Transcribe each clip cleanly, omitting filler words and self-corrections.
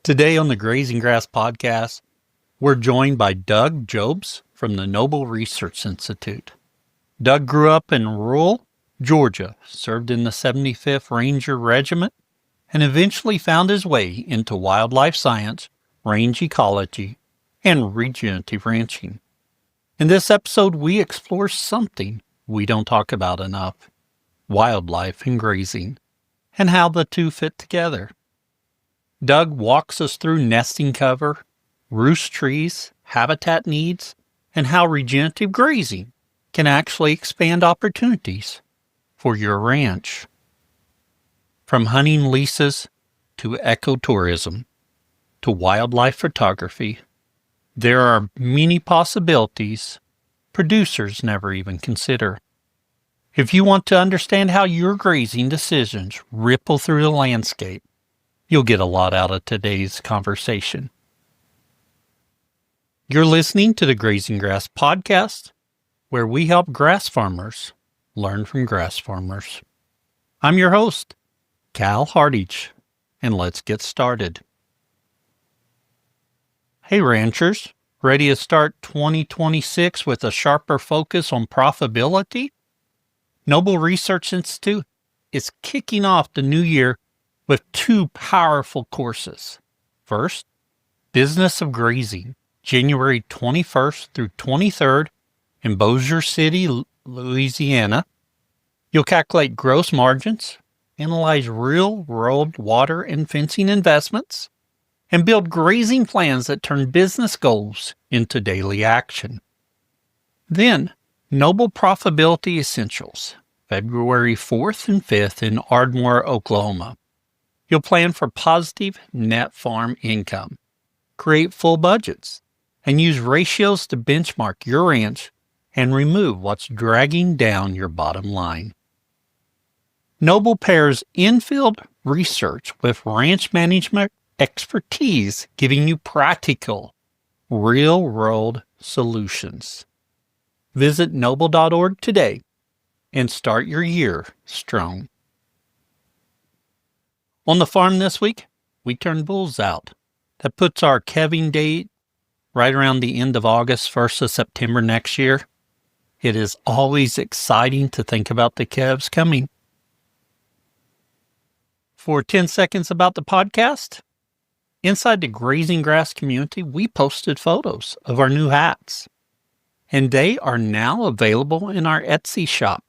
Today on the Grazing Grass podcast, we're joined by Doug Jobs from the Noble Research Institute. Doug grew up in rural Georgia, served in the 75th Ranger Regiment, and eventually found his way into wildlife science, range ecology, and regenerative ranching. In this episode, we explore something we don't talk about enough: wildlife and grazing, and how the two fit together. Doug walks us through nesting cover, roost trees, habitat needs, and how regenerative grazing can actually expand opportunities for your ranch. From hunting leases to ecotourism to wildlife photography, there are many possibilities producers never even consider. If you want to understand how your grazing decisions ripple through the landscape, you'll get a lot out of today's conversation. You're listening to the Grazing Grass podcast, where we help grass farmers learn from grass farmers. I'm your host, Cal Hardage, and let's get started. Hey ranchers, ready to start 2026 with a sharper focus on profitability? Noble Research Institute is kicking off the new year with two powerful courses. First, Business of Grazing, January 21st through 23rd in Bossier City, Louisiana. You'll calculate gross margins, analyze real-world water and fencing investments, and build grazing plans that turn business goals into daily action. Then, Noble Profitability Essentials, February 4th and 5th in Ardmore, Oklahoma. You'll plan for positive net farm income, create full budgets, and use ratios to benchmark your ranch and remove what's dragging down your bottom line. Noble pairs in-field research with ranch management expertise, giving you practical, real-world solutions. Visit noble.org today and start your year strong. On the farm this week, we turn bulls out. That puts our calving date right around the end of August, 1st of September next year. It is always exciting to think about the calves coming. For 10 seconds about the podcast, inside the Grazing Grass community, we posted photos of our new hats, and they are now available in our Etsy shop.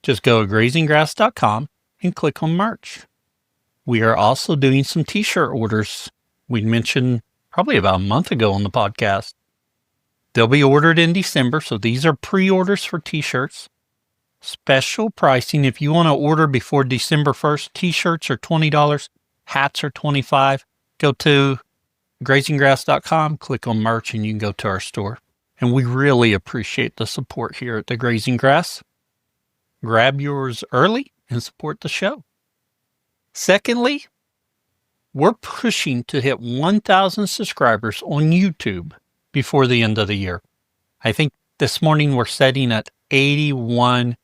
Just go to grazinggrass.com and click on merch. We are also doing some t-shirt orders we mentioned probably about a month ago on the podcast. They'll be ordered in December, so these are pre-orders for t-shirts. Special pricing if you want to order before December 1st. T-shirts are $20, hats are $25. Go to grazinggrass.com, click on merch, and you can go to our store. And we really appreciate the support here at the Grazing Grass. Grab yours early and support the show. Secondly, we're pushing to hit 1,000 subscribers on YouTube before the end of the year. I think this morning we're setting at 81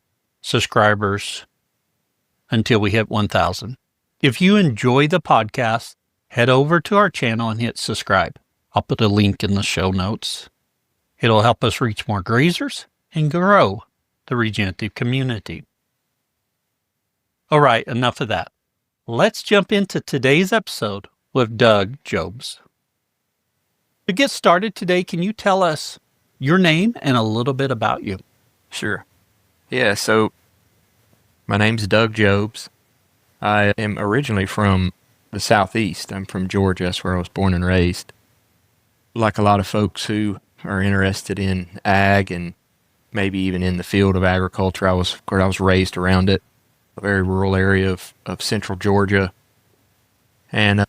subscribers until we hit 1,000. If you enjoy the podcast, head over to our channel and hit subscribe. I'll put a link in the show notes. It'll help us reach more grazers and grow the regenerative community. All right, enough of that. Let's jump into today's episode with Doug Jobs. To get started today, can you tell us your name and a little bit about you? Sure. Yeah, so my name's Doug Jobs. I am originally from the Southeast. I'm from Georgia. That's where I was born and raised. Like a lot of folks who are interested in ag and maybe even in the field of agriculture, I was raised around it. A very rural area of central Georgia. And,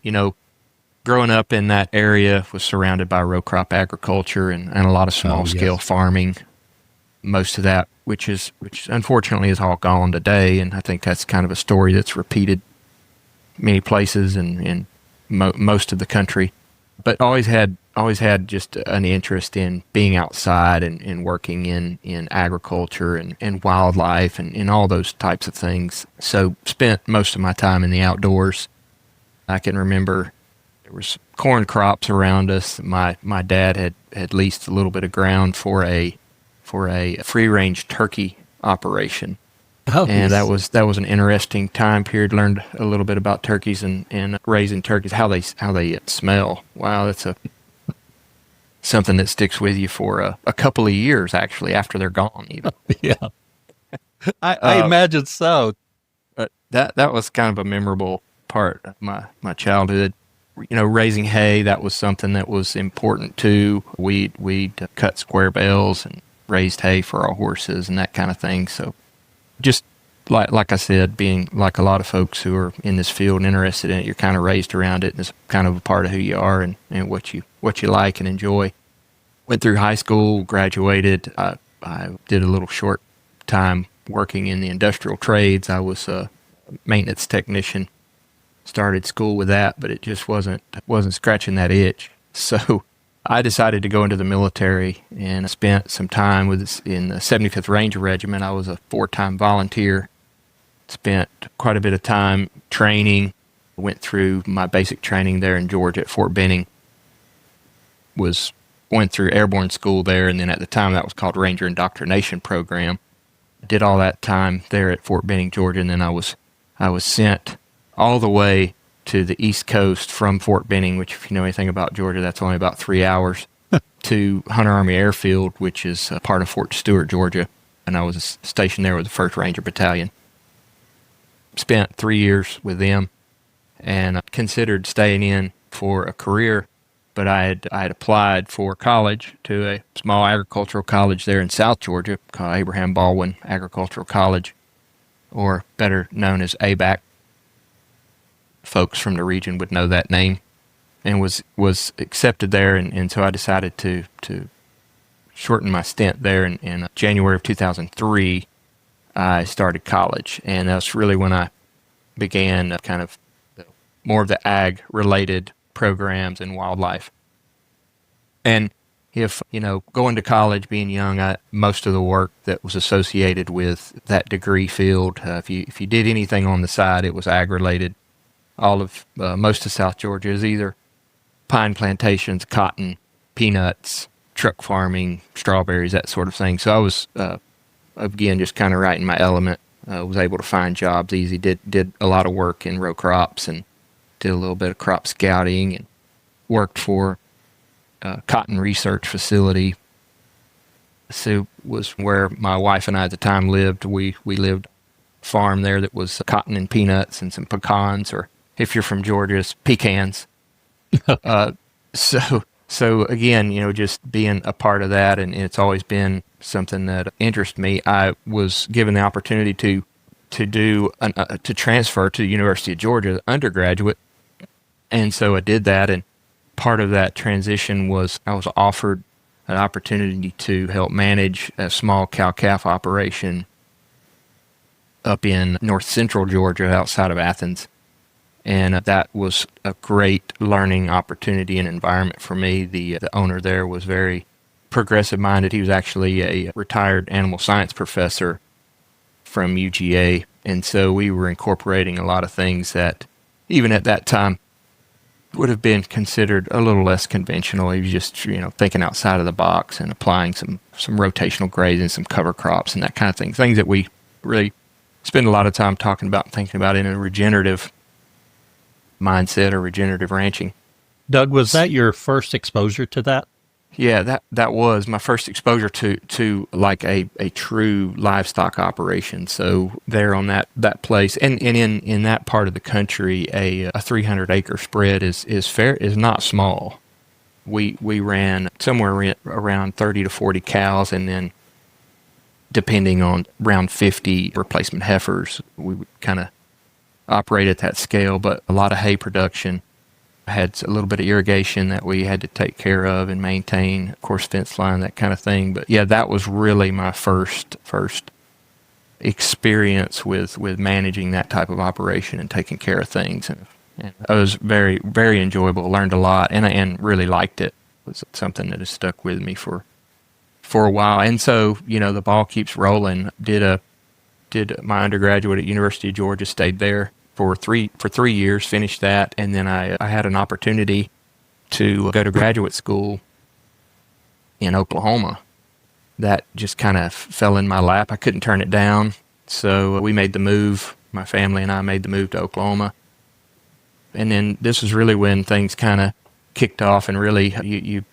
growing up in that area was surrounded by row crop agriculture and a lot of small scale farming. Most of that, which unfortunately is all gone today. And I think that's kind of a story that's repeated many places and in most of the country. But always had just an interest in being outside and working in agriculture and wildlife and all those types of things. So spent most of my time in the outdoors. I can remember There was corn crops around us. My dad had leased a little bit of ground for a free range turkey operation. Oh, And yes. that was an interesting time period. Learned a little bit about turkeys and raising turkeys, how they smell. Wow, that's something that sticks with you for a couple of years actually after they're gone even. Yeah. I imagine so. But that was kind of a memorable part of my childhood. Raising hay, that was something that was important too. We'd cut square bales and raised hay for our horses and that kind of thing. So just like I said, being like a lot of folks who are in this field and interested in it, you're kind of raised around it, and it's kind of a part of who you are and what you like and enjoy. Went through high school, graduated. I did a little short time working in the industrial trades. I was a maintenance technician. Started school with that, but it just wasn't scratching that itch. So I decided to go into the military and spent some time in the 75th Ranger Regiment. I was a 4-time volunteer. Spent quite a bit of time training. Went through my basic training there in Georgia at Fort Benning. Went through airborne school there, and then at the time that was called Ranger Indoctrination Program. Did all that time there at Fort Benning, Georgia, and then I was sent all the way to the East Coast from Fort Benning, which, if you know anything about Georgia, that's only about 3 hours, to Hunter Army Airfield, which is a part of Fort Stewart, Georgia, and I was stationed there with the 1st Ranger Battalion. Spent 3 years with them, and I considered staying in for a career, but I had applied for college to a small agricultural college there in South Georgia called Abraham Baldwin Agricultural College, or better known as ABAC. Folks from the region would know that name, and was accepted there, and so I decided to shorten my stint there. In January of 2003, I started college, and that's really when I began kind of more of the ag-related programs and wildlife. And if, going to college, being young, most of the work that was associated with that degree field, if you did anything on the side, it was ag-related. Most of South Georgia is either pine plantations, cotton, peanuts, truck farming, strawberries, that sort of thing. So I was, again, just kind of right in my element. Was able to find jobs easy. Did a lot of work in row crops and did a little bit of crop scouting and worked for a cotton research facility. So was where my wife and I at the time lived. We lived farm there that was cotton and peanuts and some pecans, or if you're from Georgia, it's pecans. So again, just being a part of that, and it's always been something that interests me. I was given the opportunity to transfer to the University of Georgia undergraduate, and so I did that. And part of that transition was I was offered an opportunity to help manage a small cow-calf operation up in north central Georgia outside of Athens. And that was a great learning opportunity and environment for me. The owner there was very progressive minded. He was actually a retired animal science professor from UGA. And so we were incorporating a lot of things that even at that time would have been considered a little less conventional. He was just, thinking outside of the box and applying some rotational grazing, some cover crops and that kind of thing. Things that we really spend a lot of time talking about and thinking about in a regenerative mindset or regenerative ranching. Doug, was that your first exposure to that? Yeah, that was my first exposure to like a true livestock operation. So there on that place, and in that part of the country, a 300-acre spread is not small. We ran somewhere around 30 to 40 cows, and then depending on around 50 replacement heifers. We would kind of operate at that scale, but a lot of hay production. Had a little bit of irrigation that we had to take care of and maintain, of course, fence line, that kind of thing. But yeah, that was really my first experience with managing that type of operation and taking care of things. And it was very, very enjoyable. Learned a lot and really liked it. It was something that has stuck with me for a while. And so, the ball keeps rolling. Did my undergraduate at University of Georgia, stayed there for 3 years, finished that, and then I had an opportunity to go to graduate school in Oklahoma. That just kind of fell in my lap. I couldn't turn it down. So we made the move. My family and I made the move to Oklahoma. And then this was really when things kind of kicked off, and really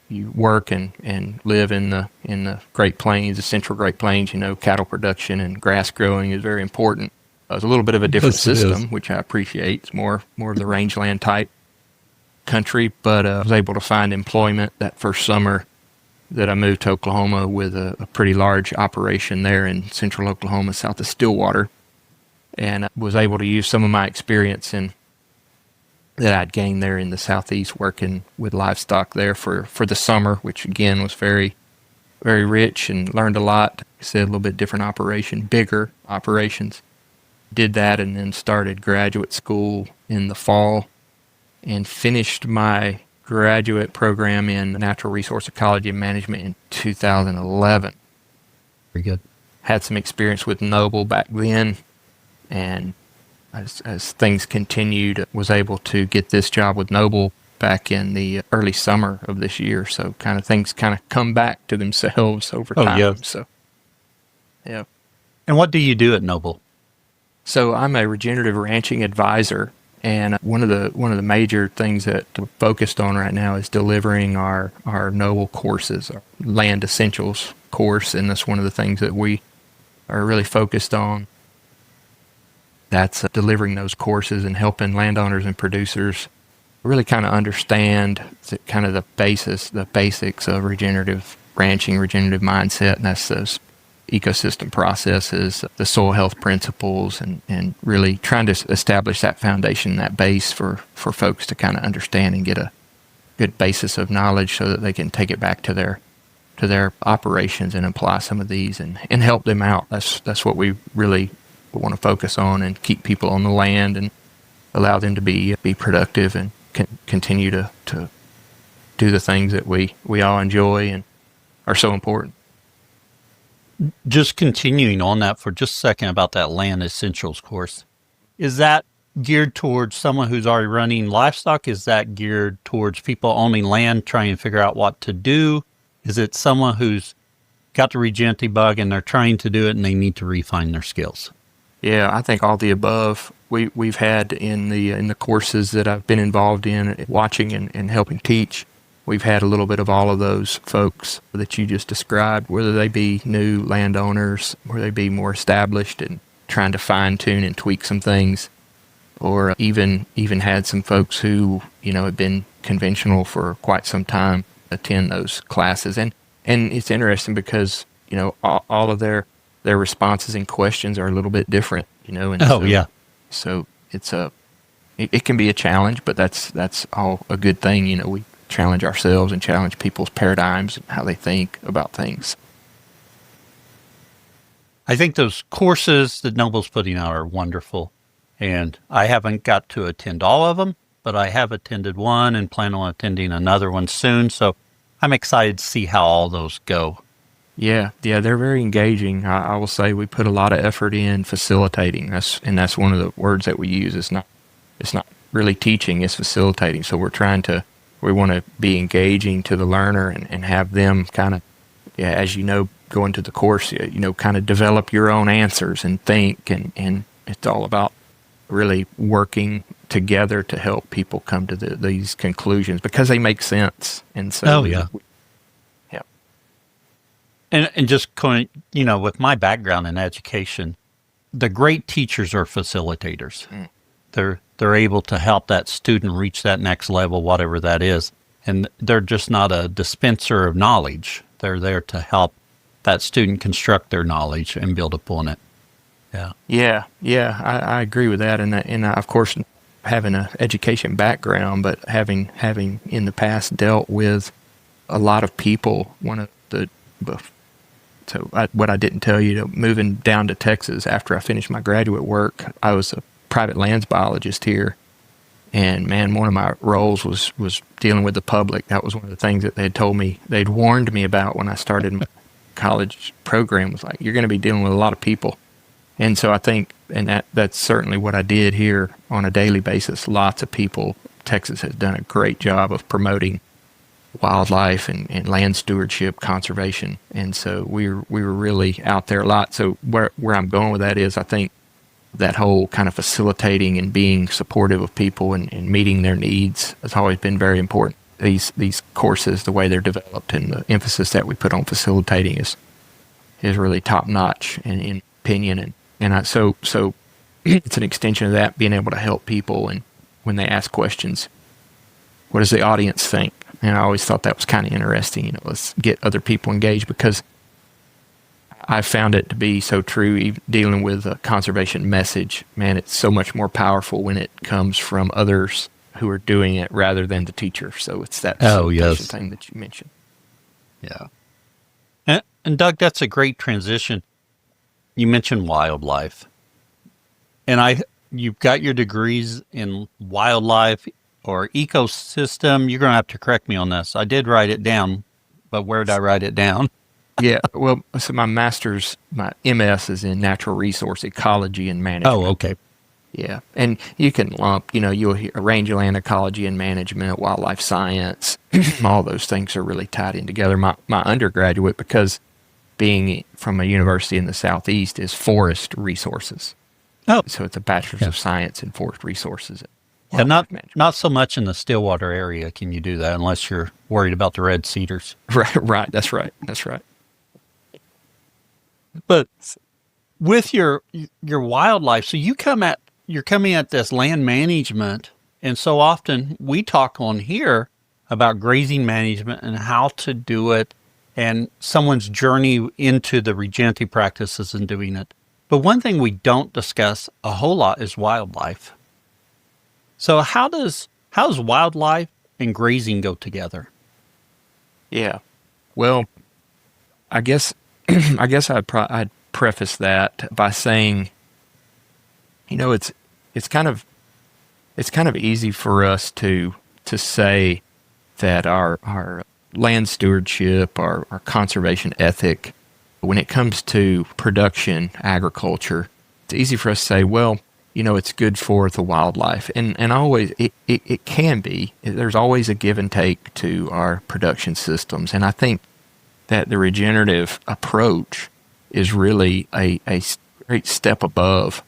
you work and live in the Great Plains, the central Great Plains. Cattle production and grass growing is very important. It was a little bit of a different system, which I appreciate. It's more of the rangeland type country, but I was able to find employment that first summer that I moved to Oklahoma with a pretty large operation there in central Oklahoma, south of Stillwater, and I was able to use some of my experience that I'd gained there in the southeast working with livestock there for the summer, which again was very, very rich, and learned a lot. Like I said, a little bit different operation, bigger operations. Did that and then started graduate school in the fall and finished my graduate program in natural resource ecology and management in 2011. Very good. Had some experience with Noble back then, and as things continued, was able to get this job with Noble back in the early summer of this year. So things come back to themselves over time. Yeah. So, yeah. And what do you do at Noble? So I'm a Regenerative Ranching Advisor, and one of the major things that we're focused on right now is delivering our Noble courses, our Land Essentials course, and that's one of the things that we are really focused on. That's delivering those courses and helping landowners and producers really kind of understand the basics of regenerative ranching, regenerative mindset, and that's those ecosystem processes, the soil health principles, and really trying to establish that foundation, that base for folks to kind of understand and get a good basis of knowledge so that they can take it back to their operations and apply some of these and help them out. That's what we really want to focus on, and keep people on the land and allow them to be productive and continue to do the things that we all enjoy and are so important. Just continuing on that for just a second about that Land Essentials course. Is that geared towards someone who's already running livestock? Is that geared towards people owning land trying to figure out what to do? Is it someone who's got the regenerative bug and they're trying to do it and they need to refine their skills? Yeah, I think all the above. We've had in the courses that I've been involved in, watching and helping teach, we've had a little bit of all of those folks that you just described, whether they be new landowners, or they be more established and trying to fine tune and tweak some things, or even had some folks who had been conventional for quite some time attend those classes. And it's interesting because all of their responses and questions are a little bit different, And so it can be a challenge, but that's all a good thing. We challenge ourselves and challenge people's paradigms and how they think about things. I think those courses that Noble's putting out are wonderful, and I haven't got to attend all of them, but I have attended one and plan on attending another one soon. So I'm excited to see how all those go. Yeah, they're very engaging. I will say we put a lot of effort in facilitating. That's one of the words that we use. It's not really teaching, it's facilitating. So we want to be engaging to the learner and have them kind of, as go into the course, kind of develop your own answers and think, and it's all about really working together to help people come to these conclusions because they make sense. And so, And just with my background in education, the great teachers are facilitators. They're able to help that student reach that next level, whatever that is. And they're just not a dispenser of knowledge. They're there to help that student construct their knowledge and build upon it. Yeah. I agree with that. And of course, having an education background, but having in the past dealt with a lot of people, what I didn't tell you, moving down to Texas after I finished my graduate work, I was a private lands biologist here. And man, one of my roles was dealing with the public. That was one of the things that they'd warned me about when I started my college program, was like, you're going to be dealing with a lot of people. And so I think, and that's certainly what I did here on a daily basis. Lots of people, Texas has done a great job of promoting wildlife and land stewardship, conservation. And so we were really out there a lot. So where I'm going with that is, I think that whole kind of facilitating and being supportive of people and meeting their needs has always been very important. These courses, the way they're developed and the emphasis that we put on facilitating is really top notch in opinion. So it's an extension of that, being able to help people, and when they ask questions, what does the audience think? And I always thought that was kind of interesting. Let's get other people engaged, because I found it to be so true. Even dealing with a conservation message, man, it's so much more powerful when it comes from others who are doing it rather than the teacher. So it's that facilitation thing that you mentioned. Yeah. And Doug, that's a great transition. You mentioned wildlife, and you've got your degrees in wildlife or ecosystem. You're going to have to correct me on this. I did write it down, but where did I write it down? Yeah, well, so my master's, my MS is in natural resource ecology and management. Oh, okay. Yeah, and you can lump, you'll hear rangeland ecology and management, wildlife science. All those things are really tied in together. My undergraduate, because being from a university in the Southeast, is forest resources. Oh, so it's a bachelor's of science in forest resources. Yeah, not so much in the Stillwater area can you do that, unless you're worried about the red cedars. Right. That's right. But with your wildlife, so you're coming at this land management, and so often we talk on here about grazing management and how to do it, and someone's journey into the regenerative practices and doing it. But one thing we don't discuss a whole lot is wildlife. So how does wildlife and grazing go together? Yeah. Well, I guess I'd preface that by saying, it's kind of easy for us to say that our land stewardship, our conservation ethic, when it comes to production, agriculture, it's easy for us to say, well, it's good for the wildlife. And always, it can be. There's always a give and take to our production systems. And I think that the regenerative approach is really a great step above,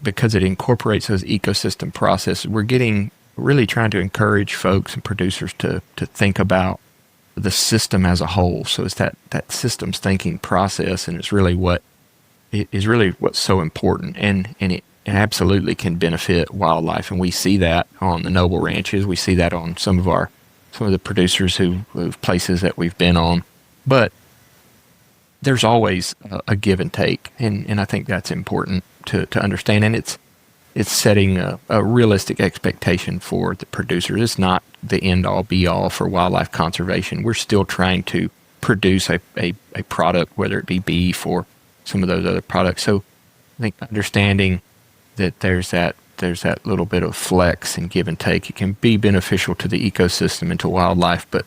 because it incorporates those ecosystem processes. We're really trying to encourage folks and producers to think about the system as a whole. So it's that systems thinking process, and it's really what's so important. And it absolutely can benefit wildlife, and we see that on the noble ranches. We see that on some of the producers who've places that we've been on. But there's always a give and take, and I think that's important to understand. And it's setting a realistic expectation for the producers. It's not the end all be all for wildlife conservation. We're still trying to produce a product, whether it be beef or some of those other products. So I think understanding that there's that little bit of flex and give and take, it can be beneficial to the ecosystem and to wildlife, but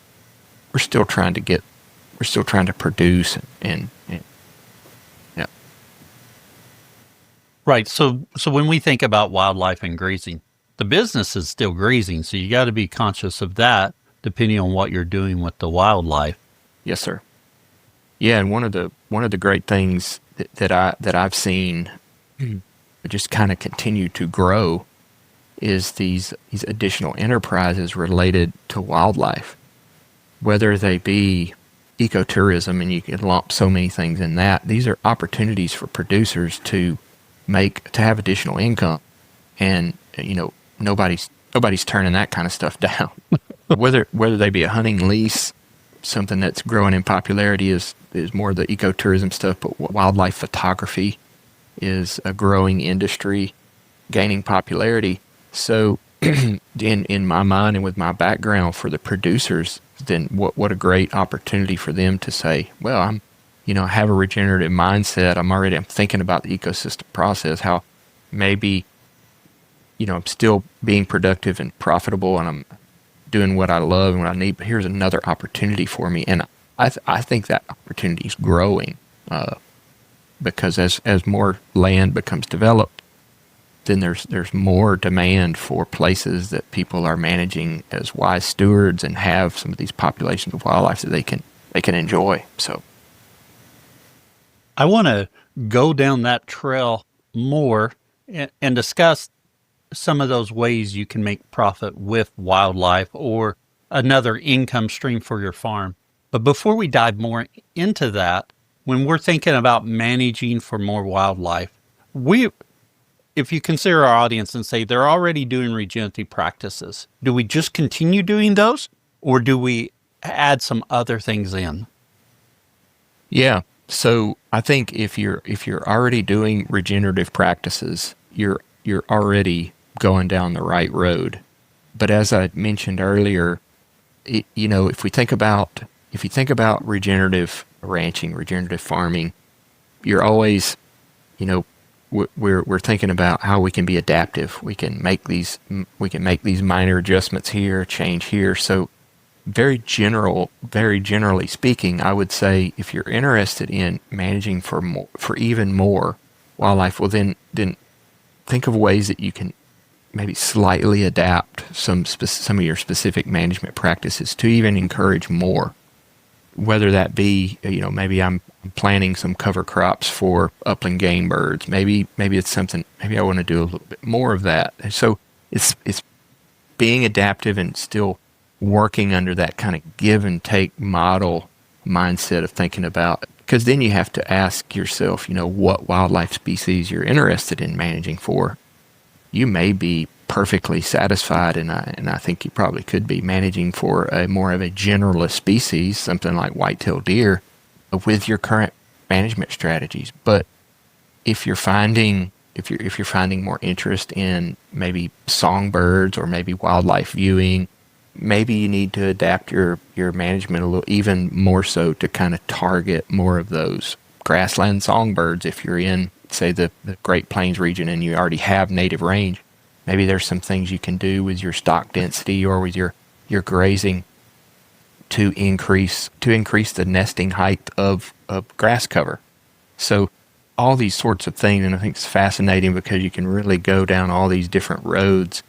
we're still trying to produce and yeah. Right. So when we think about wildlife and grazing, the business is still grazing, so you got to be conscious of that depending on what you're doing with the wildlife. Yes, sir. Yeah, and one of the great things that I've seen just kind of continue to grow is these additional enterprises related to wildlife, whether they be ecotourism, and you can lump so many things in that. These are opportunities for producers to have additional income, and nobody's turning that kind of stuff down. whether they be a hunting lease, something that's growing in popularity is more the ecotourism stuff, but wildlife photography is a growing industry, gaining popularity. So in my mind and with my background, for the producers, then what a great opportunity for them to say, well, I have a regenerative mindset. I'm thinking about the ecosystem process, how maybe, I'm still being productive and profitable, and I'm doing what I love and what I need, but here's another opportunity for me. And I think that opportunity is growing because as more land becomes developed, then there's more demand for places that people are managing as wise stewards and have some of these populations of wildlife that they can enjoy. So I want to go down that trail more and discuss some of those ways you can make profit with wildlife or another income stream for your farm. But before we dive more into that, when we're thinking about managing for more wildlife, if you consider our audience and say they're already doing regenerative practices, do we just continue doing those, or do we add some other things in? yeah, so I think if you're already doing regenerative practices, you're already going down the right road. But as I mentioned earlier, if you think about regenerative ranching, regenerative farming, you're always, we're thinking about how we can be adaptive. We can make these minor adjustments here, change here. So very generally speaking, I would say if you're interested in managing for even more wildlife, well then think of ways that you can maybe slightly adapt some of your specific management practices to even encourage more. Whether that be, maybe I'm planting some cover crops for upland game birds. Maybe it's something. Maybe I want to do a little bit more of that. And so it's being adaptive and still working under that kind of give and take model mindset of thinking about. Because then you have to ask yourself, what wildlife species you're interested in managing for. You may be perfectly satisfied, and I think you probably could be managing for a more of a generalist species, something like white-tailed deer, with your current management strategies. But if you're finding more interest in maybe songbirds or maybe wildlife viewing, maybe you need to adapt your management a little, even more so to kind of target more of those grassland songbirds. If you're in, say, the Great Plains region and you already have native range, maybe there's some things you can do with your stock density or with your grazing to increase the nesting height of grass cover. So all these sorts of things, and I think it's fascinating because you can really go down all these different roads.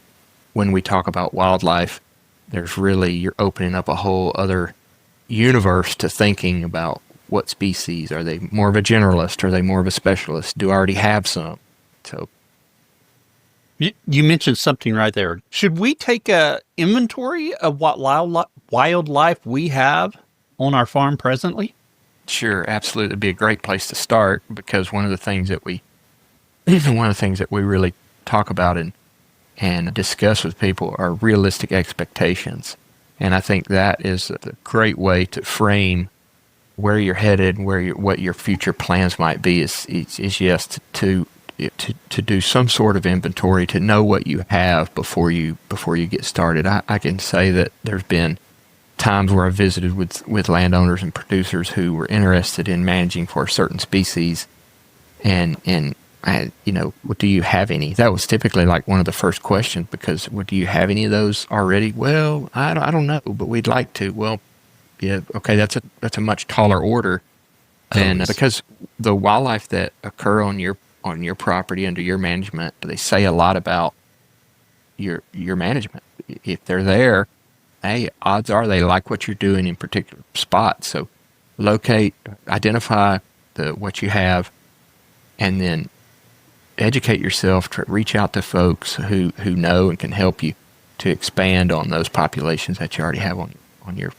When we talk about wildlife, you're opening up a whole other universe to thinking about what species. Are they more of a generalist? Are they more of a specialist? Do I already have some? So you mentioned something right there. Should we take a inventory of what wildlife we have on our farm presently? Sure, absolutely. It'd be a great place to start, because one of the things that we really talk about and discuss with people are realistic expectations. And I think that is a great way to frame where you're headed, what your future plans might be. Is just to do some sort of inventory, to know what you have before you get started. I can say that there's been times where I visited with landowners and producers who were interested in managing for a certain species, and I, do you have any? That was typically like one of the first questions, because, do you have any of those already? Well, I don't know, but we'd like to. Well, yeah, okay, that's a much taller order, and because the wildlife that occur on your property under your management, they say a lot about your management. If they're there, hey, odds are they like what you're doing in particular spots. So identify what you have, and then educate yourself to reach out to folks who know and can help you to expand on those populations that you already have on your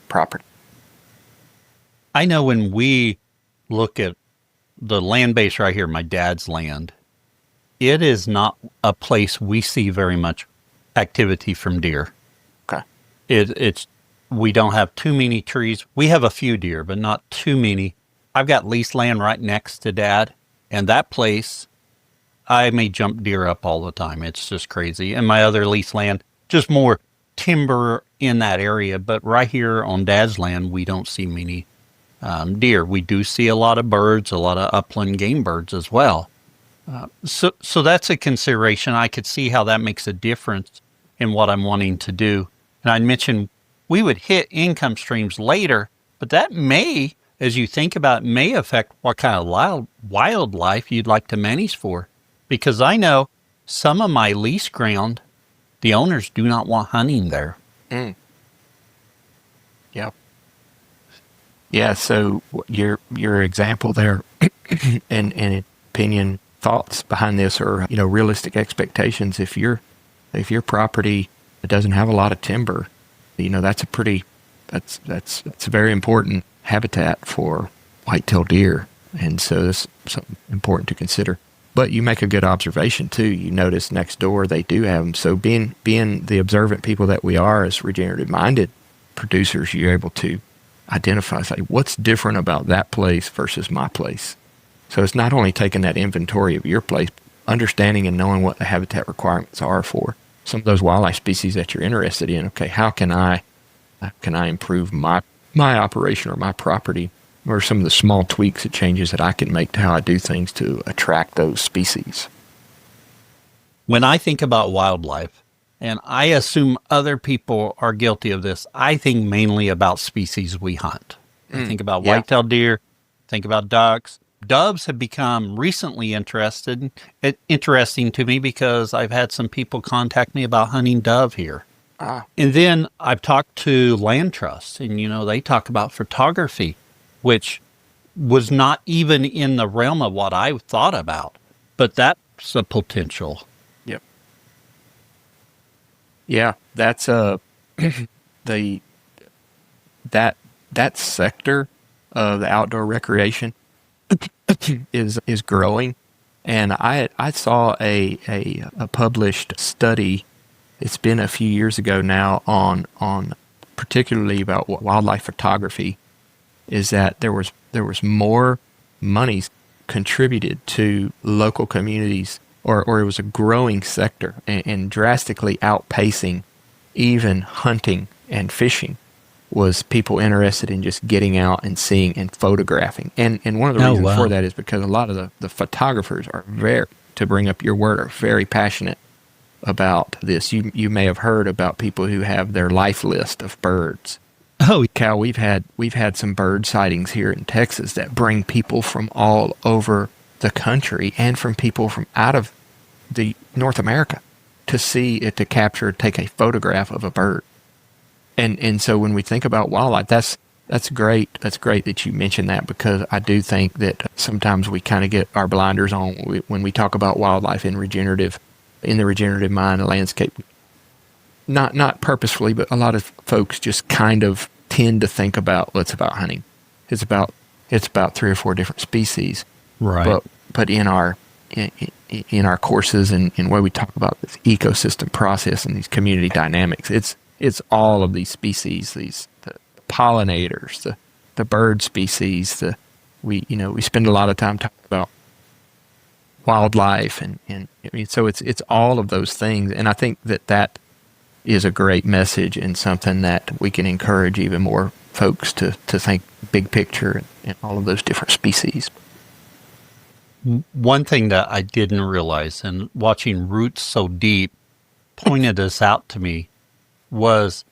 property. I know when we look at the land base right here, my dad's land, it is not a place we see very much activity from deer. Okay. We don't have too many trees. We have a few deer, but not too many. I've got leased land right next to Dad, and that place, I may jump deer up all the time. It's just crazy. And my other leased land, just more timber in that area. But right here on Dad's land, we don't see many deer. We do see a lot of birds, a lot of upland game birds as well. So that's a consideration. I could see how that makes a difference in what I'm wanting to do. And I mentioned we would hit income streams later, but that may as you think about it, may affect what kind of wildlife you'd like to manage for. Because I know some of my lease ground, the owners do not want hunting there. Mm. Yeah. Yeah, so your example there and opinion thoughts behind this are, realistic expectations. If your property doesn't have a lot of timber, that's a very important habitat for white-tailed deer. And so that's something important to consider. But you make a good observation too. You notice next door they do have them. So being the observant people that we are as regenerative minded producers, you're able to identify, say, what's different about that place versus my place. So it's not only taking that inventory of your place, understanding and knowing what the habitat requirements are for some of those wildlife species that you're interested in. Okay, how can I improve my operation or my property? What are some of the small tweaks and changes that I can make to how I do things to attract those species? When I think about wildlife, and I assume other people are guilty of this, I think mainly about species we hunt. I think about white-tailed deer, think about ducks. Doves have become recently interesting to me because I've had some people contact me about hunting dove here. And then I've talked to land trusts, and, they talk about photography, which was not even in the realm of what I thought about, but that's a potential. Yep. Yeah, that's that sector of the outdoor recreation is growing, and I saw a published study. It's been a few years ago now on particularly about wildlife photography. Is that there was more monies contributed to local communities, or it was a growing sector and drastically outpacing even hunting and fishing, was people interested in just getting out and seeing and photographing. And one of the reasons for that is because a lot of the photographers are to bring up your word, are very passionate about this. You may have heard about people who have their life list of birds. Oh, Cal, we've had some bird sightings here in Texas that bring people from all over the country and from people from out of the North America to take a photograph of a bird. And so when we think about wildlife, that's great. That's great that you mentioned that, because I do think that sometimes we kind of get our blinders on when we talk about wildlife in the regenerative mind, landscape. Not purposefully, but a lot of folks just kind of tend to think about, well, it's about hunting. It's about 3 or 4 different species. Right. But in our courses and where we talk about this ecosystem process and these community dynamics, it's all of these species, the pollinators, the bird species. We spend a lot of time talking about wildlife and so it's all of those things, and I think that is a great message and something that we can encourage even more folks to think big picture and all of those different species. One thing that I didn't realize, and watching Roots So Deep pointed this out to me, was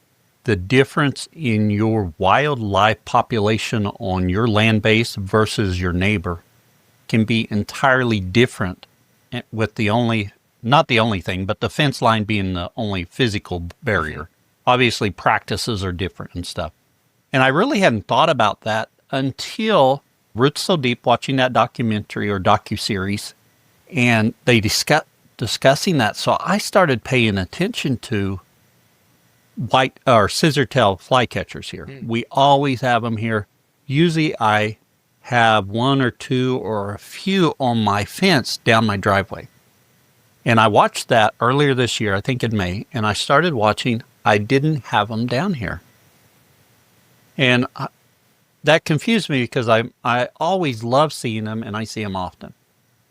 the difference in your wildlife population on your land base versus your neighbor can be entirely different, with not the only thing, but the fence line being the only physical barrier. Obviously, practices are different and stuff. And I really hadn't thought about that until Roots So Deep, watching that documentary or docuseries, and they discussing that. So I started paying attention to white or scissor-tail flycatchers here. We always have them here. Usually I have 1 or 2 or a few on my fence down my driveway. And I watched that earlier this year, I think in May, and I started watching. I didn't have them down here. And that confused me because I always love seeing them, and I see them often.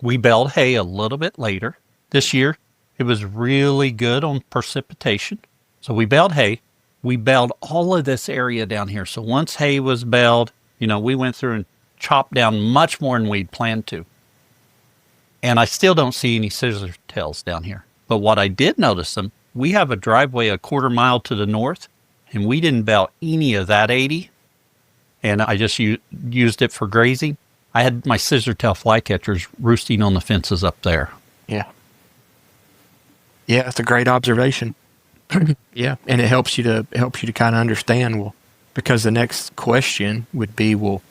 We baled hay a little bit later. This year, it was really good on precipitation. So we baled hay. We baled all of this area down here. So once hay was baled, we went through and chopped down much more than we'd planned to. And I still don't see any scissor tails down here. But what I did notice them, we have a driveway a 1/4 mile to the north, and we didn't bale any of that 80. and I just used it for grazing. I had my scissor-tail flycatchers roosting on the fences up there. Yeah. Yeah, that's a great observation. Yeah, and it helps you to kind of understand, well, because the next question would be, well,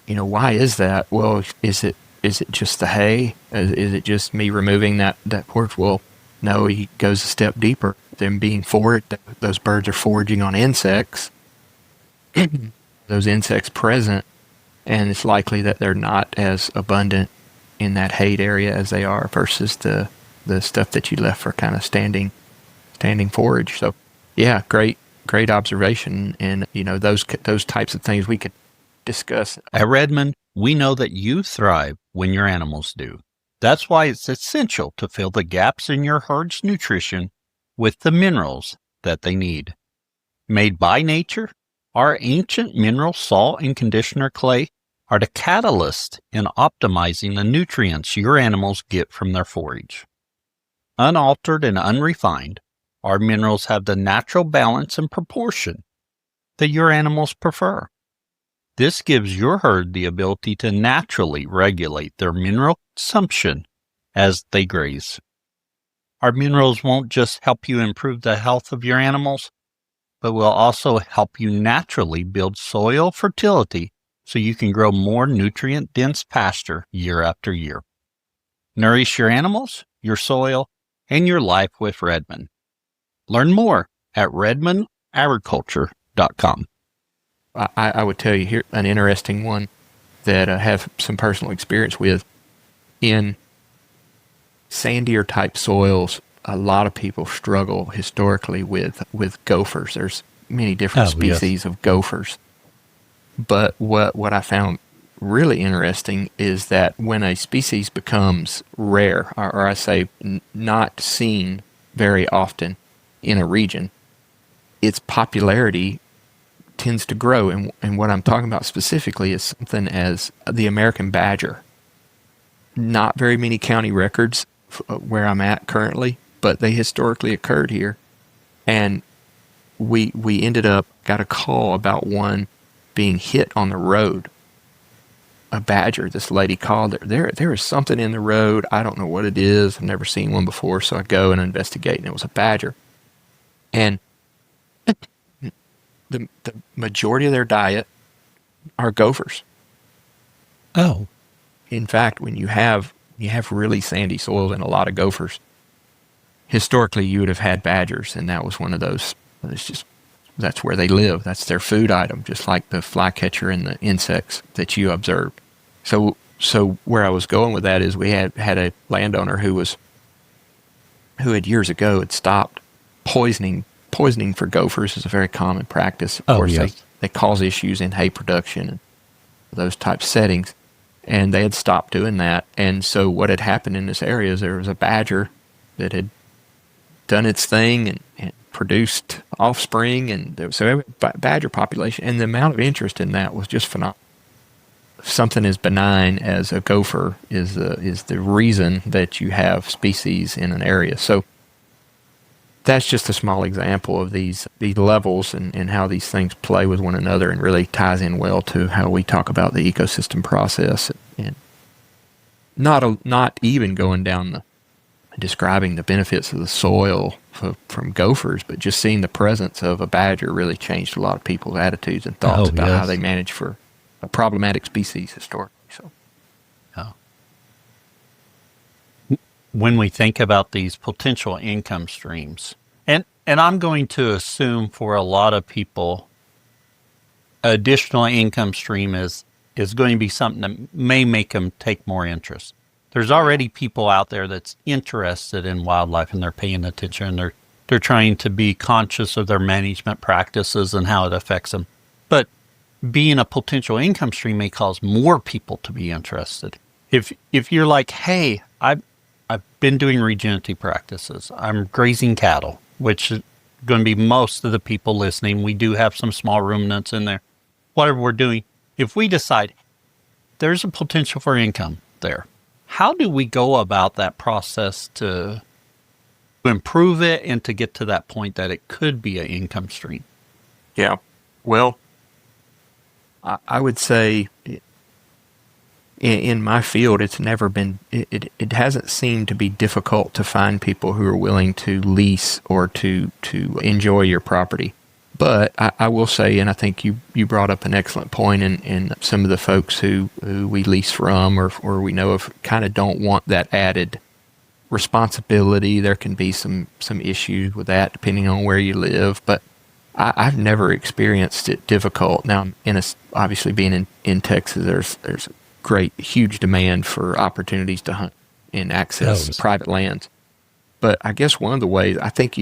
why is that? Well, is it just the hay? Is it just me removing that porch? Well, no, he goes a step deeper. Them being those birds are foraging on insects. Those insects present, and it's likely that they're not as abundant in that hayed area as they are versus the stuff that you left for kind of standing forage. So, yeah, great observation, and those types of things we could discuss. At Redmond, we know that you thrive when your animals do. That's why it's essential to fill the gaps in your herd's nutrition with the minerals that they need. Made by nature, our ancient mineral salt and conditioner clay are the catalyst in optimizing the nutrients your animals get from their forage. Unaltered and unrefined, our minerals have the natural balance and proportion that your animals prefer. This gives your herd the ability to naturally regulate their mineral consumption as they graze. Our minerals won't just help you improve the health of your animals, but will also help you naturally build soil fertility so you can grow more nutrient-dense pasture year after year. Nourish your animals, your soil, and your life with Redmond. Learn more at redmondagriculture.com. I would tell you here an interesting one that I have some personal experience with. In sandier type soils, a lot of people struggle historically with gophers. There's many different species of gophers. But what I found really interesting is that when a species becomes rare, or I say not seen very often in a region, its popularity tends to grow. And what I'm talking about specifically is something as the American badger. Not very many county records where I'm at currently, but they historically occurred here. And we ended up, got a call about one being hit on the road. A badger, this lady called there is something in the road. I don't know what it is. I've never seen one before. So I go and investigate, and it was a badger. And the majority of their diet are gophers. Oh. In fact, when you have really sandy soils and a lot of gophers, historically you would have had badgers, and that was one of those. That's where they live. That's their food item, just like the flycatcher and the insects that you observed. So where I was going with that is we had a landowner who had years ago had stopped poisoning for gophers is a very common practice. Of course, yes. They cause issues in hay production and those types of settings. And they had stopped doing that. And so what had happened in this area is there was a badger that had done its thing and produced offspring. And there was a badger population. And the amount of interest in that was just phenomenal. Something as benign as a gopher is the reason that you have species in an area. So that's just a small example of these levels and how these things play with one another, and really ties in well to how we talk about the ecosystem process, and not even going down describing the benefits of the soil from gophers, but just seeing the presence of a badger really changed a lot of people's attitudes and thoughts about how they manage for a problematic species historically. So, when we think about these potential income streams, and I'm going to assume for a lot of people, additional income stream is going to be something that may make them take more interest. There's already people out there that's interested in wildlife, and they're paying attention, and they're trying to be conscious of their management practices and how it affects them. But being a potential income stream may cause more people to be interested. If you're like, hey, I've been doing regenerative practices, I'm grazing cattle, which is going to be most of the people listening. We do have some small ruminants in there. Whatever we're doing, if we decide there's a potential for income there, how do we go about that process to improve it and to get to that point that it could be an income stream? Yeah, well, I would say in my field, it's never been, it hasn't seemed to be difficult to find people who are willing to lease or to enjoy your property. But I will say, and I think you brought up an excellent point, in some of the folks who we lease from or we know of kind of don't want that added responsibility. There can be some issues with that depending on where you live, but I've never experienced it difficult. Now, obviously being in Texas, there's a great, huge demand for opportunities to hunt and access private lands. But I guess one of the ways, I think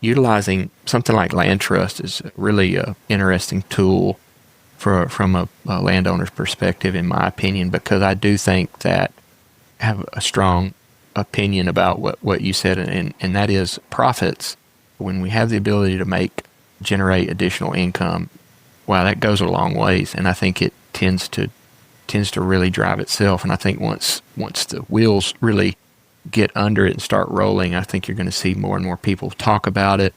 utilizing something like land trust is really a interesting tool from a landowner's perspective, in my opinion, because I do think that I have a strong opinion about what you said, and that is profits. When we have the ability to generate additional income, wow, that goes a long ways, and I think it tends to really drive itself. And I think once the wheels really get under it and start rolling, I think you're going to see more and more people talk about it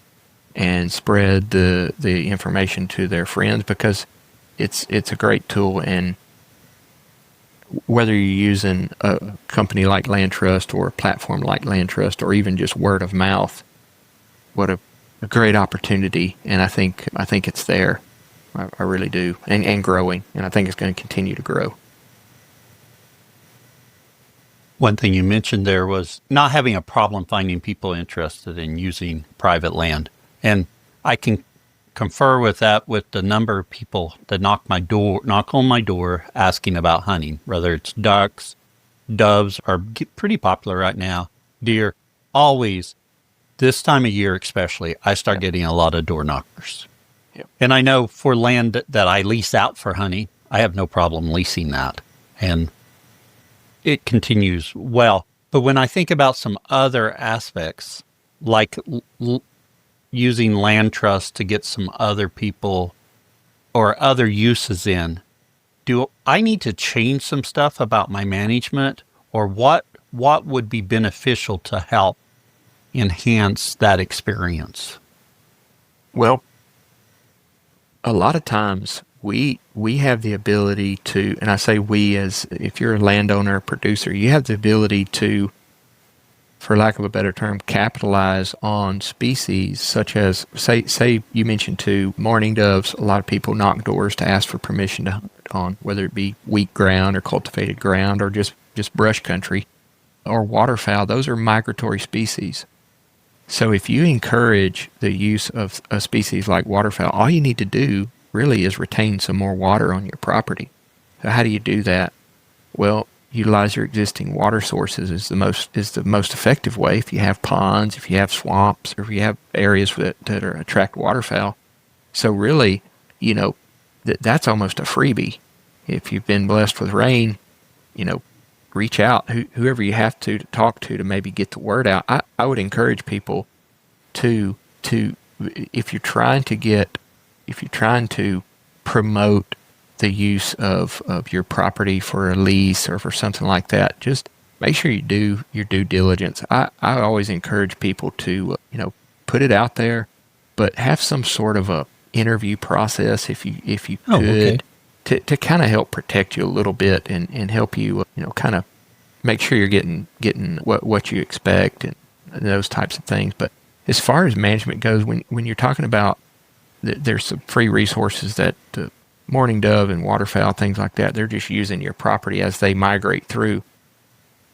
and spread the information to their friends, because it's a great tool. And whether you're using a company like Land Trust or a platform like Land Trust or even just word of mouth, what a great opportunity. And I think it's there. I really do. And growing. And I think it's going to continue to grow. One thing you mentioned there was not having a problem finding people interested in using private land. And I can confer with that with the number of people that knock on my door asking about hunting, whether it's ducks, doves are pretty popular right now, deer. Always, this time of year especially, I start getting a lot of door knockers. Yep. And I know for land that I lease out for hunting, I have no problem leasing that. And it continues well. But when I think about some other aspects, like using land trust to get some other people or other uses in, do I need to change some stuff about my management, or what would be beneficial to help enhance that experience? Well, a lot of times we have the ability to, and I say we as if you're a landowner or producer, you have the ability to, for lack of a better term, capitalize on species such as, say you mentioned too, mourning doves. A lot of people knock doors to ask for permission to hunt on, whether it be wheat ground or cultivated ground or just brush country, or waterfowl. Those are migratory species. So if you encourage the use of a species like waterfowl, all you need to do really is retain some more water on your property. So how do you do that? Well, utilize your existing water sources is the most effective way. If you have ponds, if you have swamps, or if you have areas that attract waterfowl. So really, that's almost a freebie. If you've been blessed with rain, reach out, whoever you have to talk to maybe get the word out. I would encourage people to if you're trying to promote the use of your property for a lease or for something like that, just make sure you do your due diligence. I always encourage people to put it out there, but have some sort of a interview process if you could. To kind of help protect you a little bit and help you, kind of make sure you're getting what you expect and those types of things. But as far as management goes, when you're talking about there's some free resources that mourning dove and waterfowl, things like that, they're just using your property as they migrate through.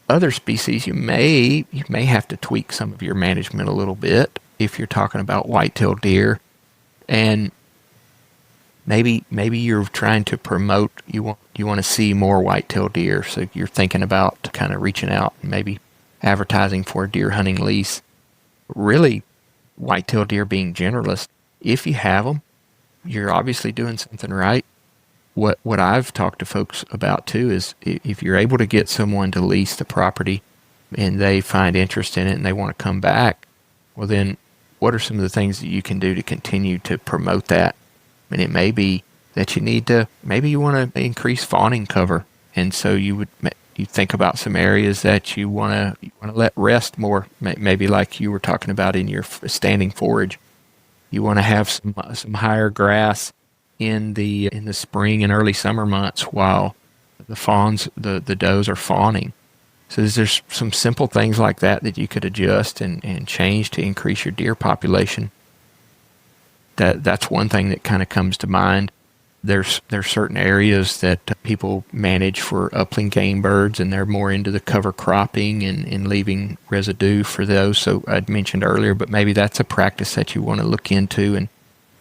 Other species, you may have to tweak some of your management a little bit if you're talking about white-tailed deer, and maybe you're trying to promote, you want to see more white-tailed deer, so you're thinking about kind of reaching out and maybe advertising for a deer hunting lease. Really, white-tailed deer being generalist, if you have them, you're obviously doing something right. What I've talked to folks about too is if you're able to get someone to lease the property and they find interest in it and they want to come back, well then what are some of the things that you can do to continue to promote that? And it may be that maybe you want to increase fawning cover. And so you think about some areas that you want to let rest more, maybe like you were talking about in your standing forage. You want to have some higher grass in the spring and early summer months while the fawns, the does are fawning. So there's some simple things like that you could adjust and change to increase your deer population. That's one thing that kind of comes to mind. There's certain areas that people manage for upland game birds, and they're more into the cover cropping and leaving residue for those. So I'd mentioned earlier, but maybe that's a practice that you want to look into and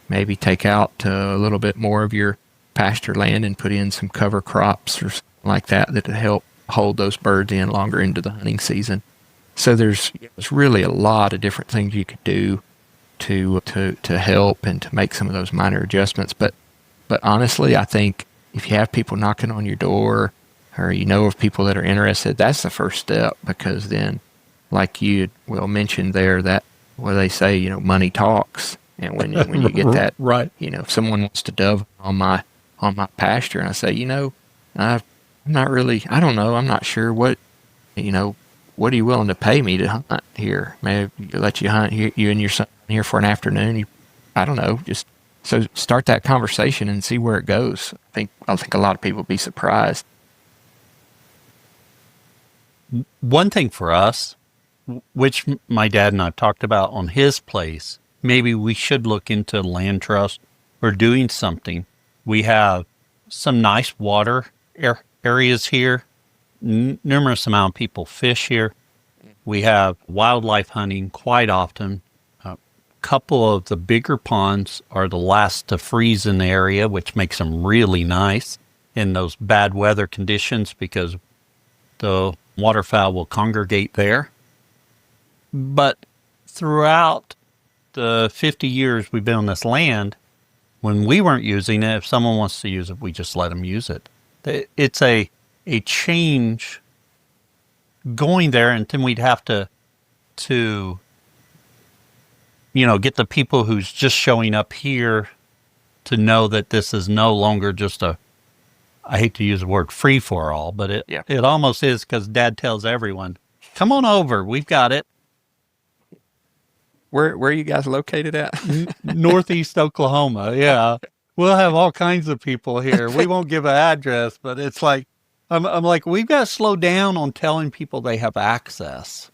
maybe take out a little bit more of your pasture land and put in some cover crops or something like that help hold those birds in longer into the hunting season. So there's really a lot of different things you could do to help and to make some of those minor adjustments. But honestly, I think if you have people knocking on your door or you know of people that are interested, that's the first step, because then, like you mentioned there, that they say, money talks. And when you get that, right. If someone wants to dove on my pasture and I say, I'm not really, I don't know, I'm not sure what are you willing to pay me to hunt here? Maybe let you hunt here, you and your son here for an afternoon. I don't know, just so start that conversation and see where it goes. I think a lot of people would be surprised. One thing for us, which my dad and I've talked about on his place, maybe we should look into land trust or doing something. We have some nice water areas here. Numerous amount of people fish here. We have wildlife hunting quite often. A couple of the bigger ponds are the last to freeze in the area, which makes them really nice in those bad weather conditions because the waterfowl will congregate there. But throughout the 50 years we've been on this land, when we weren't using it, if someone wants to use it, we just let them use it. It's a change going there, and then we'd have to get the people who's just showing up here to know that this is no longer just I hate to use the word free for all, but it almost is, because Dad tells everyone, come on over, we've got it. Where are you guys located at? Northeast Oklahoma. Yeah. We'll have all kinds of people here. We won't give an address, but it's like, I'm like, we've got to slow down on telling people they have access.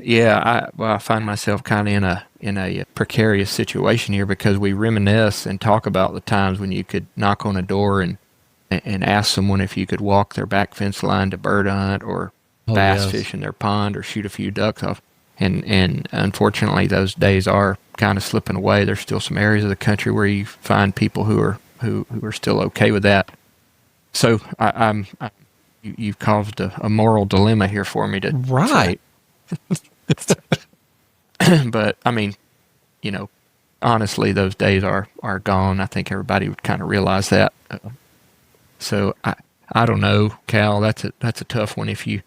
Yeah. I find myself kind of in a precarious situation here, because we reminisce and talk about the times when you could knock on a door and ask someone if you could walk their back fence line to bird hunt or bass fish in their pond or shoot a few ducks off. And unfortunately, those days are kind of slipping away. There's still some areas of the country where you find people who are still okay with that. So you've caused a moral dilemma here for me to right. But I mean, honestly, those days are gone. I think everybody would kind of realize that. So I don't know, Cal. That's a tough one. If you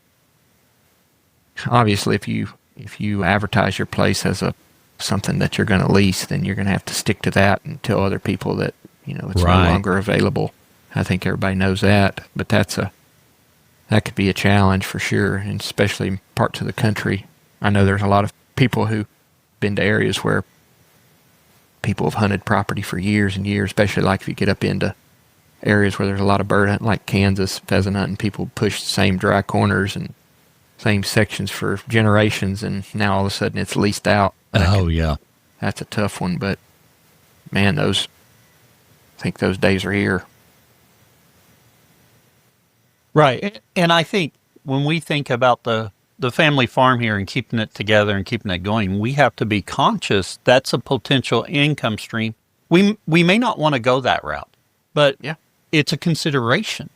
advertise your place as something that you're going to lease, then you're going to have to stick to that and tell other people that it's no longer available. I think everybody knows that, but that could be a challenge for sure, and especially in parts of the country. I know there's a lot of people who've been to areas where people have hunted property for years and years, especially like if you get up into areas where there's a lot of bird hunting, like Kansas, pheasant hunting. People push the same dry corners and same sections for generations, and now all of a sudden it's leased out. That's a tough one, but man, I think those days are here. Right. And I think when we think about the family farm here and keeping it together and keeping it going, we have to be conscious that's a potential income stream. We may not want to go that route, but it's a consideration.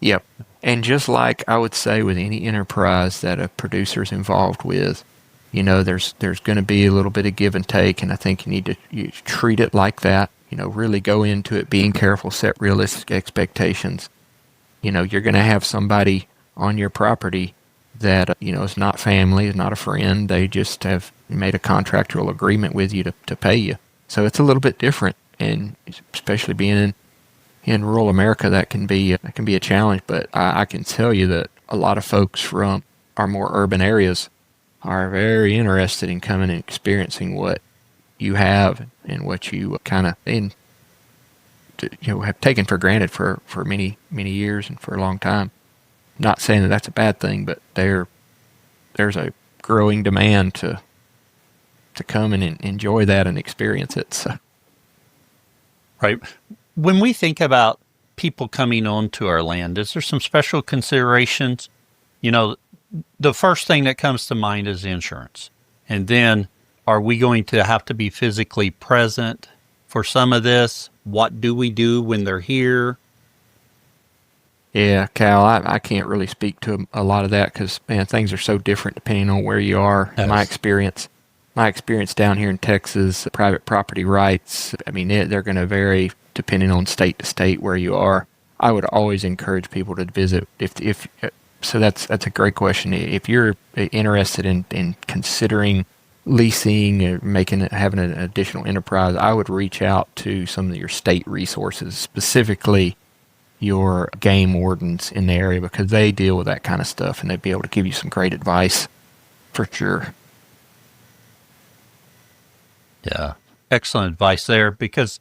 Yep. And just like I would say with any enterprise that a producer's involved with, there's going to be a little bit of give and take, and I think you need to treat it like that. Really go into it being careful, set realistic expectations. You're going to have somebody on your property that is not family, is not a friend. They just have made a contractual agreement with you to pay you. So it's a little bit different, and especially being in rural America, that can be a challenge. But I can tell you that a lot of folks from our more urban areas are very interested in coming and experiencing what you have and what you kind of have taken for granted for many years and for a long time. Not saying that that's a bad thing, but there's a growing demand to come and enjoy that and experience it. So. Right. When we think about people coming onto our land, is there some special considerations? The first thing that comes to mind is insurance. And then, are we going to have to be physically present for some of this? What do we do when they're here? Yeah, Cal, I can't really speak to a lot of that because, man, things are so different depending on where you are. Yes. My experience down here in Texas, private property rights, I mean, they're going to vary depending on state to state where you are. I would always encourage people to visit. So that's a great question. If you're interested in considering leasing or having an additional enterprise, I would reach out to some of your state resources, specifically your game wardens in the area, because they deal with that kind of stuff and they'd be able to give you some great advice for sure. Yeah, excellent advice there, because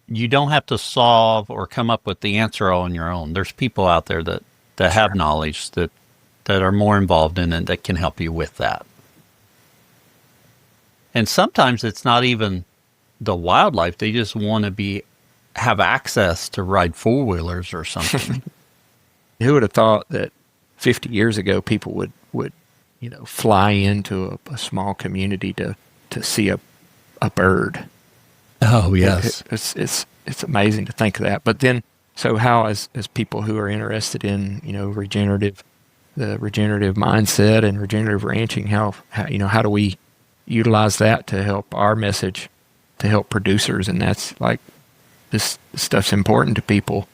you don't have to solve or come up with the answer all on your own. There's people out there that have knowledge that are more involved in it that can help you with that. And sometimes it's not even the wildlife. They just want to have access to ride four-wheelers or something. Who would have thought that 50 years ago people would fly into a small community to see a bird? Oh, yes. It's amazing to think of that. But then, so how as people who are interested in the regenerative mindset and regenerative ranching, how do we utilize that to help our message, to help producers? And that's like, this stuff's important to people,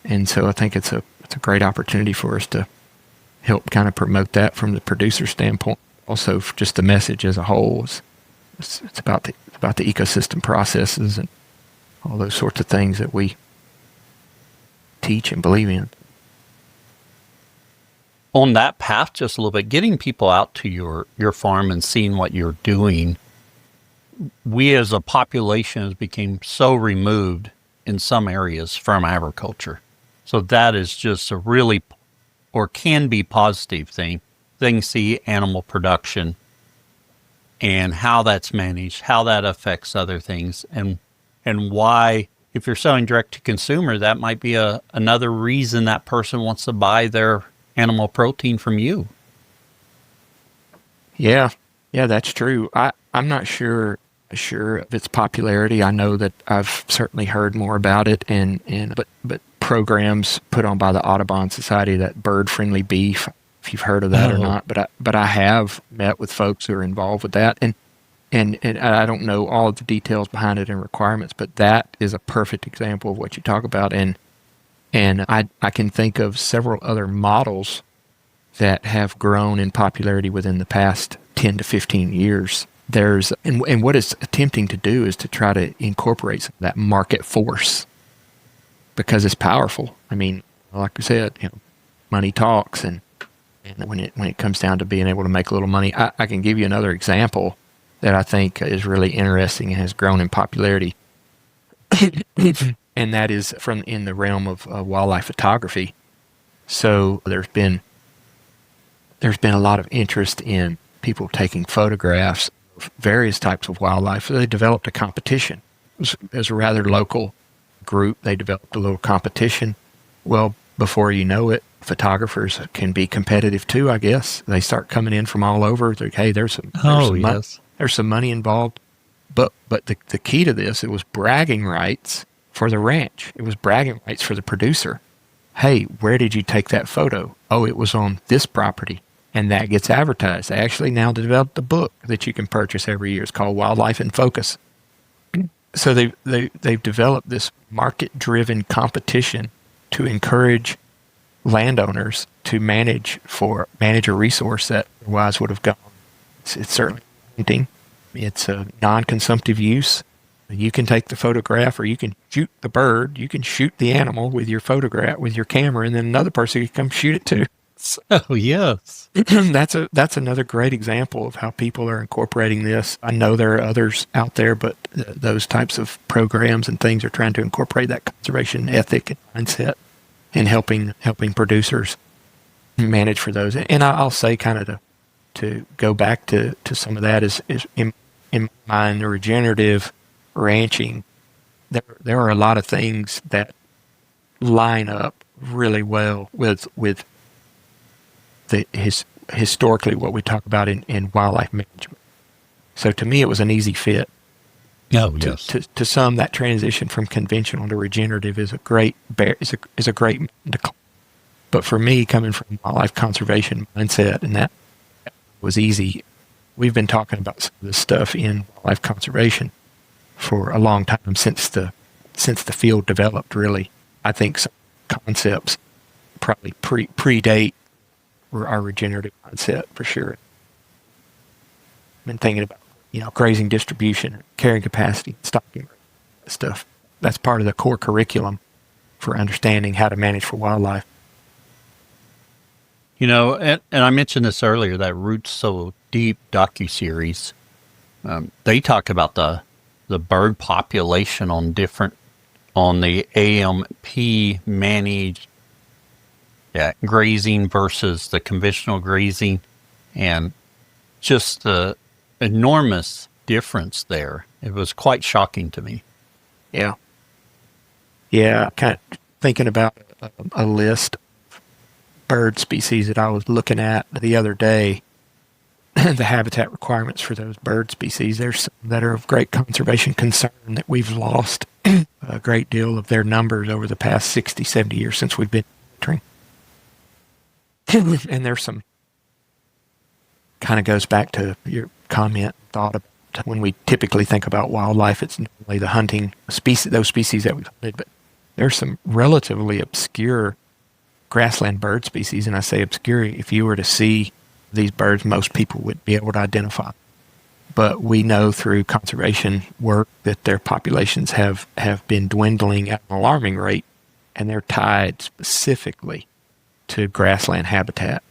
and so I think it's a great opportunity for us to help kind of promote that from the producer standpoint. Also, just the message as a whole, it's about the ecosystem processes and all those sorts of things that we teach and believe in. On that path, just a little bit, getting people out to your farm and seeing what you're doing. We as a population has become so removed in some areas from agriculture. So that is just a really, or can be, positive thing. Things see animal production and how that's managed, how that affects other things, and why, if you're selling direct to consumer, that might be another reason that person wants to buy their animal protein from you. Yeah, that's true. I'm not sure of its popularity. I know that I've certainly heard more about it, but programs put on by the Audubon Society, that bird friendly beef, if you've heard of that or not, but I have met with folks who are involved with that, and I don't know all of the details behind it and requirements, but that is a perfect example of what you talk about, and I can think of several other models that have grown in popularity within the past 10 to 15 years. And what it's attempting to do is to try to incorporate that market force, because it's powerful. I mean, like I said, money talks, and when it comes down to being able to make a little money, I can give you another example that I think is really interesting and has grown in popularity, and that is in the realm of wildlife photography. So there's been a lot of interest in people taking photographs of various types of wildlife. So they developed a competition. It was a rather local group. They developed a little competition. Well, before you know it, photographers can be competitive too, I guess. They start coming in from all over. Hey, there's some money involved. But the key to this, it was bragging rights for the ranch. It was bragging rights for the producer. Hey, where did you take that photo? Oh, it was on this property. And that gets advertised. They actually now developed a book that you can purchase every year. It's called Wildlife in Focus. So they've developed this market-driven competition to encourage landowners to manage a resource that otherwise would have gone. It's certainly hunting. It's a non-consumptive use. You can take the photograph, or you can shoot the bird. You can shoot the animal with your photograph, with your camera, and then another person can come shoot it too. Oh, yes. That's another great example of how people are incorporating this. I know there are others out there, but those types of programs and things are trying to incorporate that conservation ethic and mindset and helping producers manage for those. And I'll say kind of to go back to some of that is in my mind, the regenerative ranching, there are a lot of things that line up really well with historically what we talk about in wildlife management. So to me, it was an easy fit. Oh, yes. To some, that transition from conventional to regenerative is a great mountain to climb. But for me, coming from wildlife conservation mindset, and that was easy. We've been talking about some of this stuff in wildlife conservation for a long time since the field developed. Really, I think some concepts probably predate our regenerative mindset for sure. Been thinking about grazing distribution, carrying capacity, stocking stuff. That's part of the core curriculum for understanding how to manage for wildlife. And I mentioned this earlier, that Roots So Deep docuseries. They talk about the bird population on the AMP managed grazing versus the conventional grazing, and just the enormous difference there. It was quite shocking to me. Yeah, kind of thinking about a list of bird species that I was looking at the other day. The habitat requirements for those bird species, there's some that are of great conservation concern that we've lost a great deal of their numbers over the past 60, 70 years since we've been monitoring. And there's some, kind of goes back to your comment, thought about when we typically think about wildlife, it's normally the hunting species, those species that we've hunted, but there's some relatively obscure grassland bird species, and I say obscure, if you were to see these birds, most people would be able to identify. But we know through conservation work that their populations have been dwindling at an alarming rate, and they're tied specifically to grassland habitat.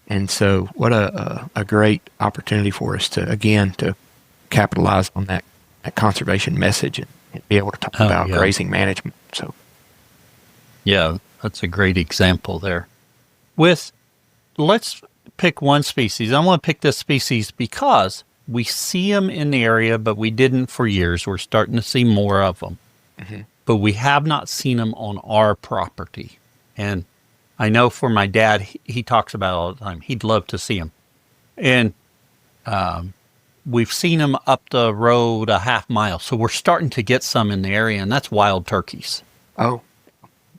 And so what a great opportunity for us to capitalize on that conservation message and be able to talk about grazing management. So, yeah, that's a great example there. Let's pick one species. I want to pick this species because we see them in the area, but we didn't for years. We're starting to see more of them. Mm-hmm. But we have not seen them on our property. And I know for my dad, he talks about it all the time. He'd love to see them. And we've seen them up the road a half mile. So we're starting to get some in the area, and that's wild turkeys. Oh.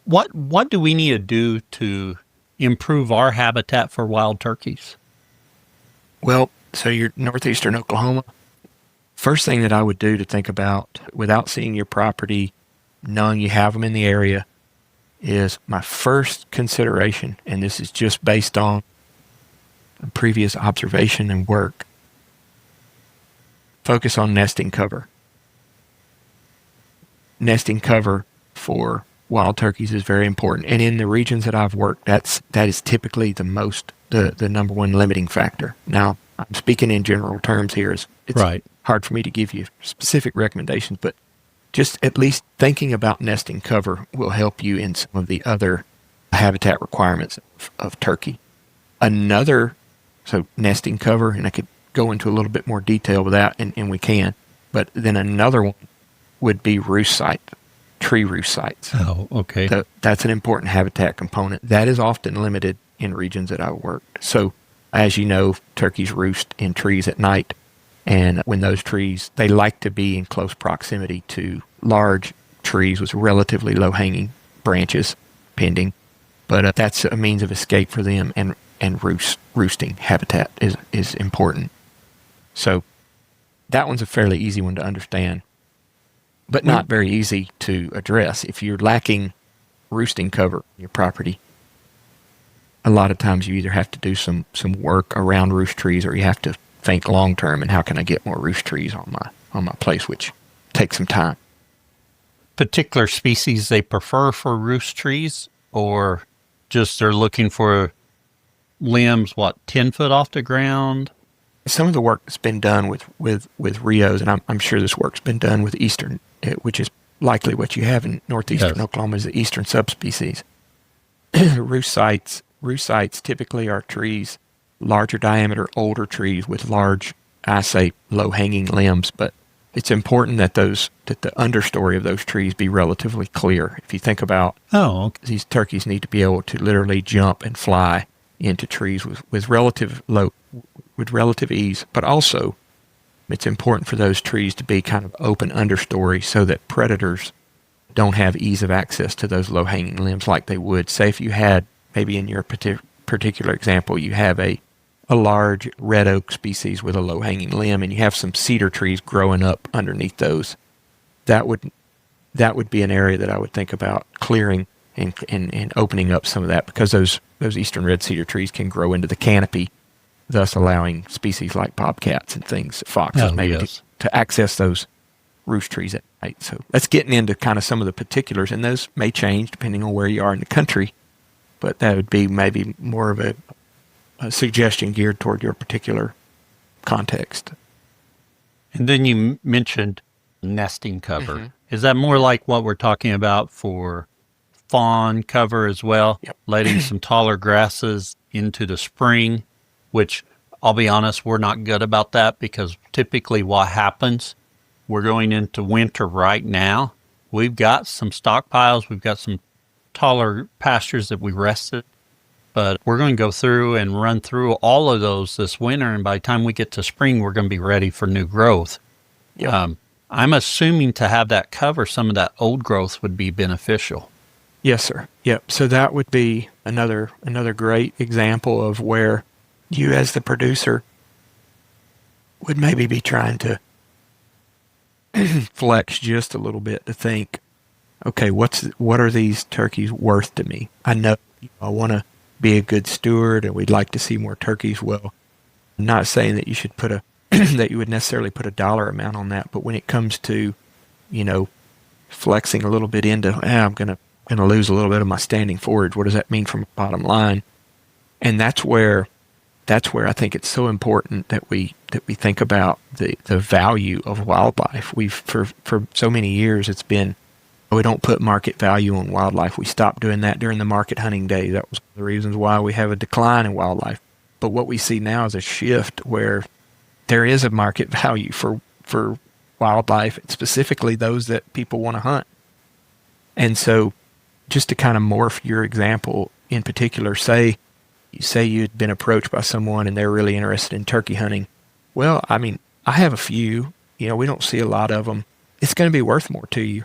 What do we need to do to improve our habitat for wild turkeys? Well, so you're northeastern Oklahoma. First thing that I would do to think about without seeing your property, knowing you have them in the area, is my first consideration, and this is just based on previous observation and work, focus on nesting cover. Nesting cover for wild turkeys is very important. And in the regions that I've worked, that is typically the number one limiting factor. Now, I'm speaking in general terms here. It's right. Hard for me to give you specific recommendations, but just at least thinking about nesting cover will help you in some of the other habitat requirements of turkey. So nesting cover, and I could go into a little bit more detail with that, and we can, but then another one would be tree roost sites. Oh, okay. That's an important habitat component. That is often limited in regions that I've worked. So, as you know, turkeys roost in trees at night. And when those trees, they like to be in close proximity to large trees with relatively low-hanging branches pending. But that's a means of escape for them, and roosting habitat is important. So that one's a fairly easy one to understand, but not very easy to address. If you're lacking roosting cover on your property, a lot of times you either have to do some work around roost trees, or you have to think long term and how can I get more roost trees on my place, which takes some time. Particular species they prefer for roost trees, or just they're looking for limbs, 10 foot off the ground? Some of the work that's been done with Rios, and I'm sure this work's been done with eastern, which is likely what you have in northeastern Yes. Oklahoma, is the eastern subspecies. Roost sites typically are trees, larger diameter, older trees with large, I say, low-hanging limbs, but it's important that the understory of those trees be relatively clear. If you think about, Okay. these turkeys need to be able to literally jump and fly into trees with relative ease, but also it's important for those trees to be kind of open understory so that predators don't have ease of access to those low-hanging limbs like they would. Say if you had, maybe in your particular example, you have a large red oak species with a low-hanging limb and you have some cedar trees growing up underneath those, that would be an area that I would think about clearing and opening up some of that, because those eastern red cedar trees can grow into the canopy, thus allowing species like bobcats and things, foxes, to access those roost trees at night. So that's getting into kind of some of the particulars, and those may change depending on where you are in the country, but that would be maybe more of a suggestion geared toward your particular context. And then you mentioned nesting cover. Is that more like what we're talking about for fawn cover as well? Yep. Letting some taller grasses into the spring, which I'll be honest, we're not good about that, because typically what happens, we're going into winter right now. We've got some stockpiles. We've got some taller pastures that we rested, but we're going to go through and run through all of those this winter. And by the time we get to spring, we're going to be ready for new growth. Yep. I'm assuming to have that cover some of that old growth would be beneficial. Yes, sir. Yep. So that would be another great example of where you as the producer would maybe be trying to flex just a little bit to think, okay, what are these turkeys worth to me? I know I want to be a good steward and we'd like to see more turkeys. Well, I'm not saying that you should put that you would necessarily put a dollar amount on that, but when it comes to, flexing a little bit into, I'm gonna lose a little bit of my standing forage, what does that mean from a bottom line? And that's where I think it's so important that we think about the value of wildlife. For so many years it's been, we don't put market value on wildlife. We stopped doing that during the market hunting days. That was one of the reasons why we have a decline in wildlife. But what we see now is a shift where there is a market value for wildlife, specifically those that people want to hunt. And so just to kind of morph your example in particular, say you'd been approached by someone and they're really interested in turkey hunting. Well, I mean, I have a few, we don't see a lot of them. It's going to be worth more to you.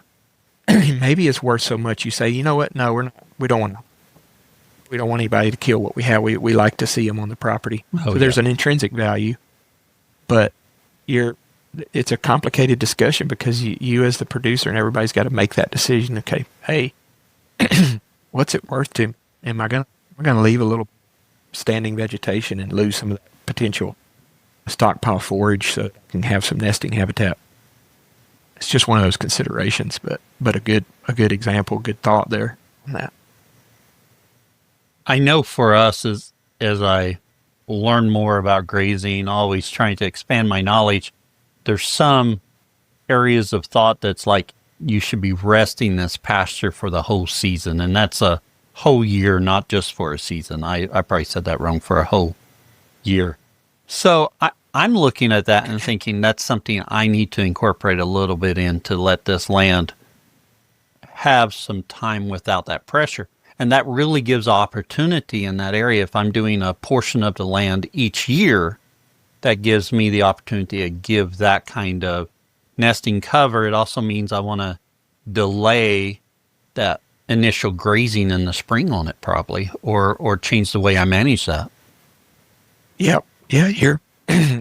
Maybe it's worth so much you say, you know what? No, we don't want anybody to kill what we have. We like to see them on the property. So there's an intrinsic value, but it's a complicated discussion because you as the producer and everybody's got to make that decision. Okay, hey, what's it worth to me? Am I going to leave a little standing vegetation and lose some of that potential stockpile forage so I can have some nesting habitat? It's just one of those considerations, but a good example, good thought there on that. I know for us, as I learn more about grazing, always trying to expand my knowledge, there's some areas of thought that's like you should be resting this pasture for the whole season, and that's a whole year, not just for a season. I probably said that wrong, for a whole year. So I'm looking at that and thinking that's something I need to incorporate a little bit in to let this land have some time without that pressure. And that really gives opportunity in that area. If I'm doing a portion of the land each year, that gives me the opportunity to give that kind of nesting cover. It also means I want to delay that initial grazing in the spring on it probably, or change the way I manage that. Yep. Yeah,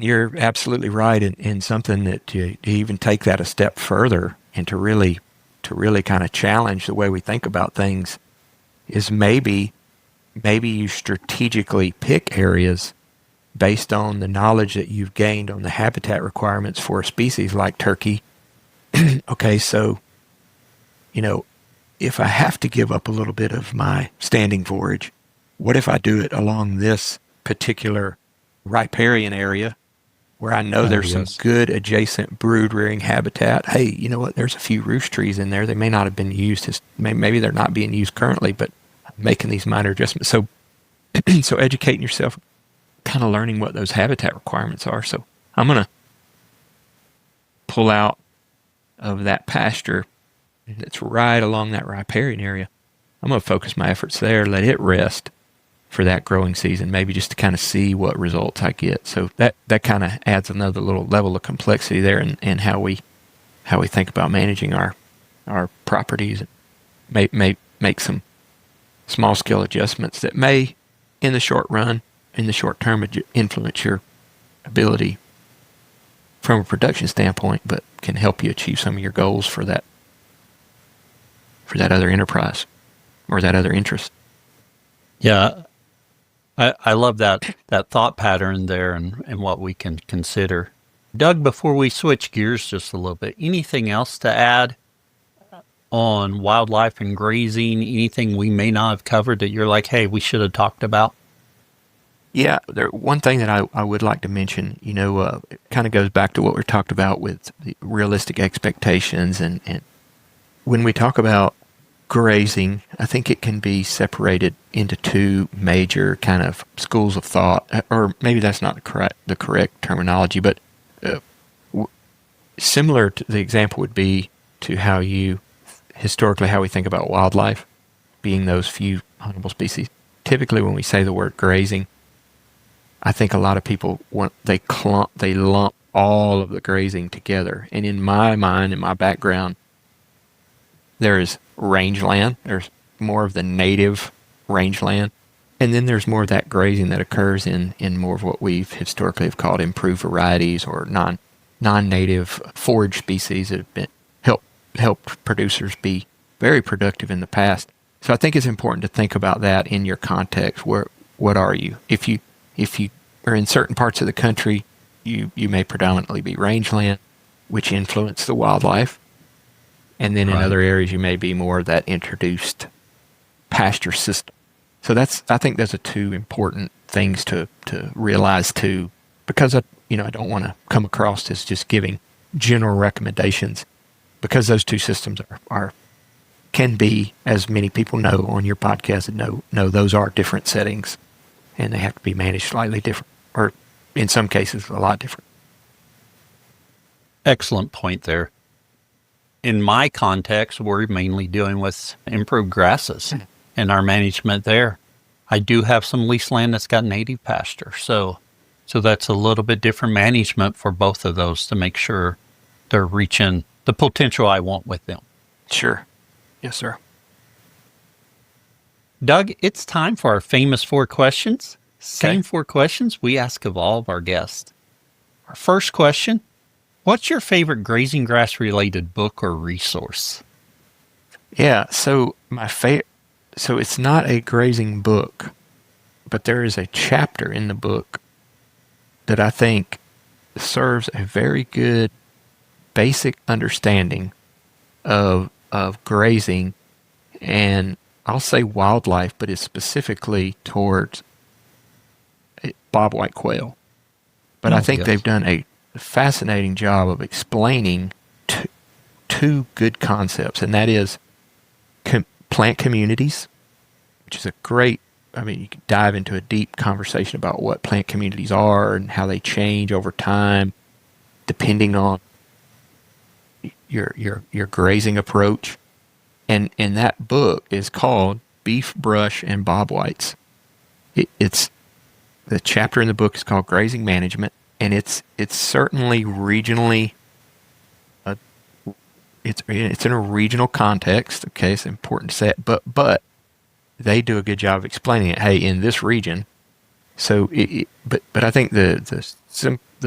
you're absolutely right. And something that to even take that a step further and to really kind of challenge the way we think about things is maybe you strategically pick areas based on the knowledge that you've gained on the habitat requirements for a species like turkey. Okay, so, if I have to give up a little bit of my standing forage, what if I do it along this particular riparian area where I know Oh, there's some yes. good adjacent brood rearing habitat. Hey, you know what? There's a few roost trees in there. They may not have been used. Maybe they're not being used currently, but making these minor adjustments. So, so educating yourself, kind of learning what those habitat requirements are. So I'm going to pull out of that pasture that's right along that riparian area. I'm going to focus my efforts there, let it rest for that growing season, maybe just to kind of see what results I get. So that kind of adds another little level of complexity there in how we think about managing our properties. Make some small scale adjustments that may, in the short run, in the short term, influence your ability from a production standpoint, but can help you achieve some of your goals for that other enterprise or that other interest. Yeah, I love that thought pattern there and what we can consider. Doug, before we switch gears just a little bit, anything else to add on wildlife and grazing? Anything we may not have covered that you're like, hey, we should have talked about? Yeah, one thing that I would like to mention, it kind of goes back to what we talked about with the realistic expectations. And when we talk about grazing, I think it can be separated into two major kind of schools of thought, or maybe that's not the correct terminology, but similar to the example would be to how we think about wildlife being those few huntable species. Typically, when we say the word grazing, I think a lot of people they lump all of the grazing together. And in my mind, in my background, there is rangeland. There's more of the native rangeland. And then there's more of that grazing that occurs in more of what we've historically have called improved varieties or non-native forage species that have been helped producers be very productive in the past. So I think it's important to think about that in your context. What are you? If you are in certain parts of the country, you may predominantly be rangeland, which influence the wildlife. And then in other areas, you may be more of that introduced pasture system. So I think those are two important things to realize too, because I don't want to come across as just giving general recommendations, because those two systems can be, as many people know on your podcast and know those are different settings, and they have to be managed slightly different, or in some cases a lot different. Excellent point there. In my context, we're mainly dealing with improved grasses and our management there. I do have some leased land that's got native pasture, so that's a little bit different management for both of those to make sure they're reaching the potential I want with them. Sure. Yes, sir. Doug, it's time for our famous 4 questions. Same 4 questions we ask of all of our guests. Our first question: what's your favorite grazing grass related book or resource? Yeah, so so it's not a grazing book, but there is a chapter in the book that I think serves a very good basic understanding of grazing, and I'll say wildlife, but it's specifically towards bobwhite quail. But I think they've done a fascinating job of explaining two good concepts, and that is plant communities, which is you can dive into a deep conversation about what plant communities are and how they change over time depending on your grazing approach. And that book is called Beef, Brush, and Bobwhites. It's the chapter in the book is called Grazing Management, and it's certainly regionally. It's in a regional context. Okay, it's important to say it, but they do a good job of explaining it. Hey, in this region, so but I think the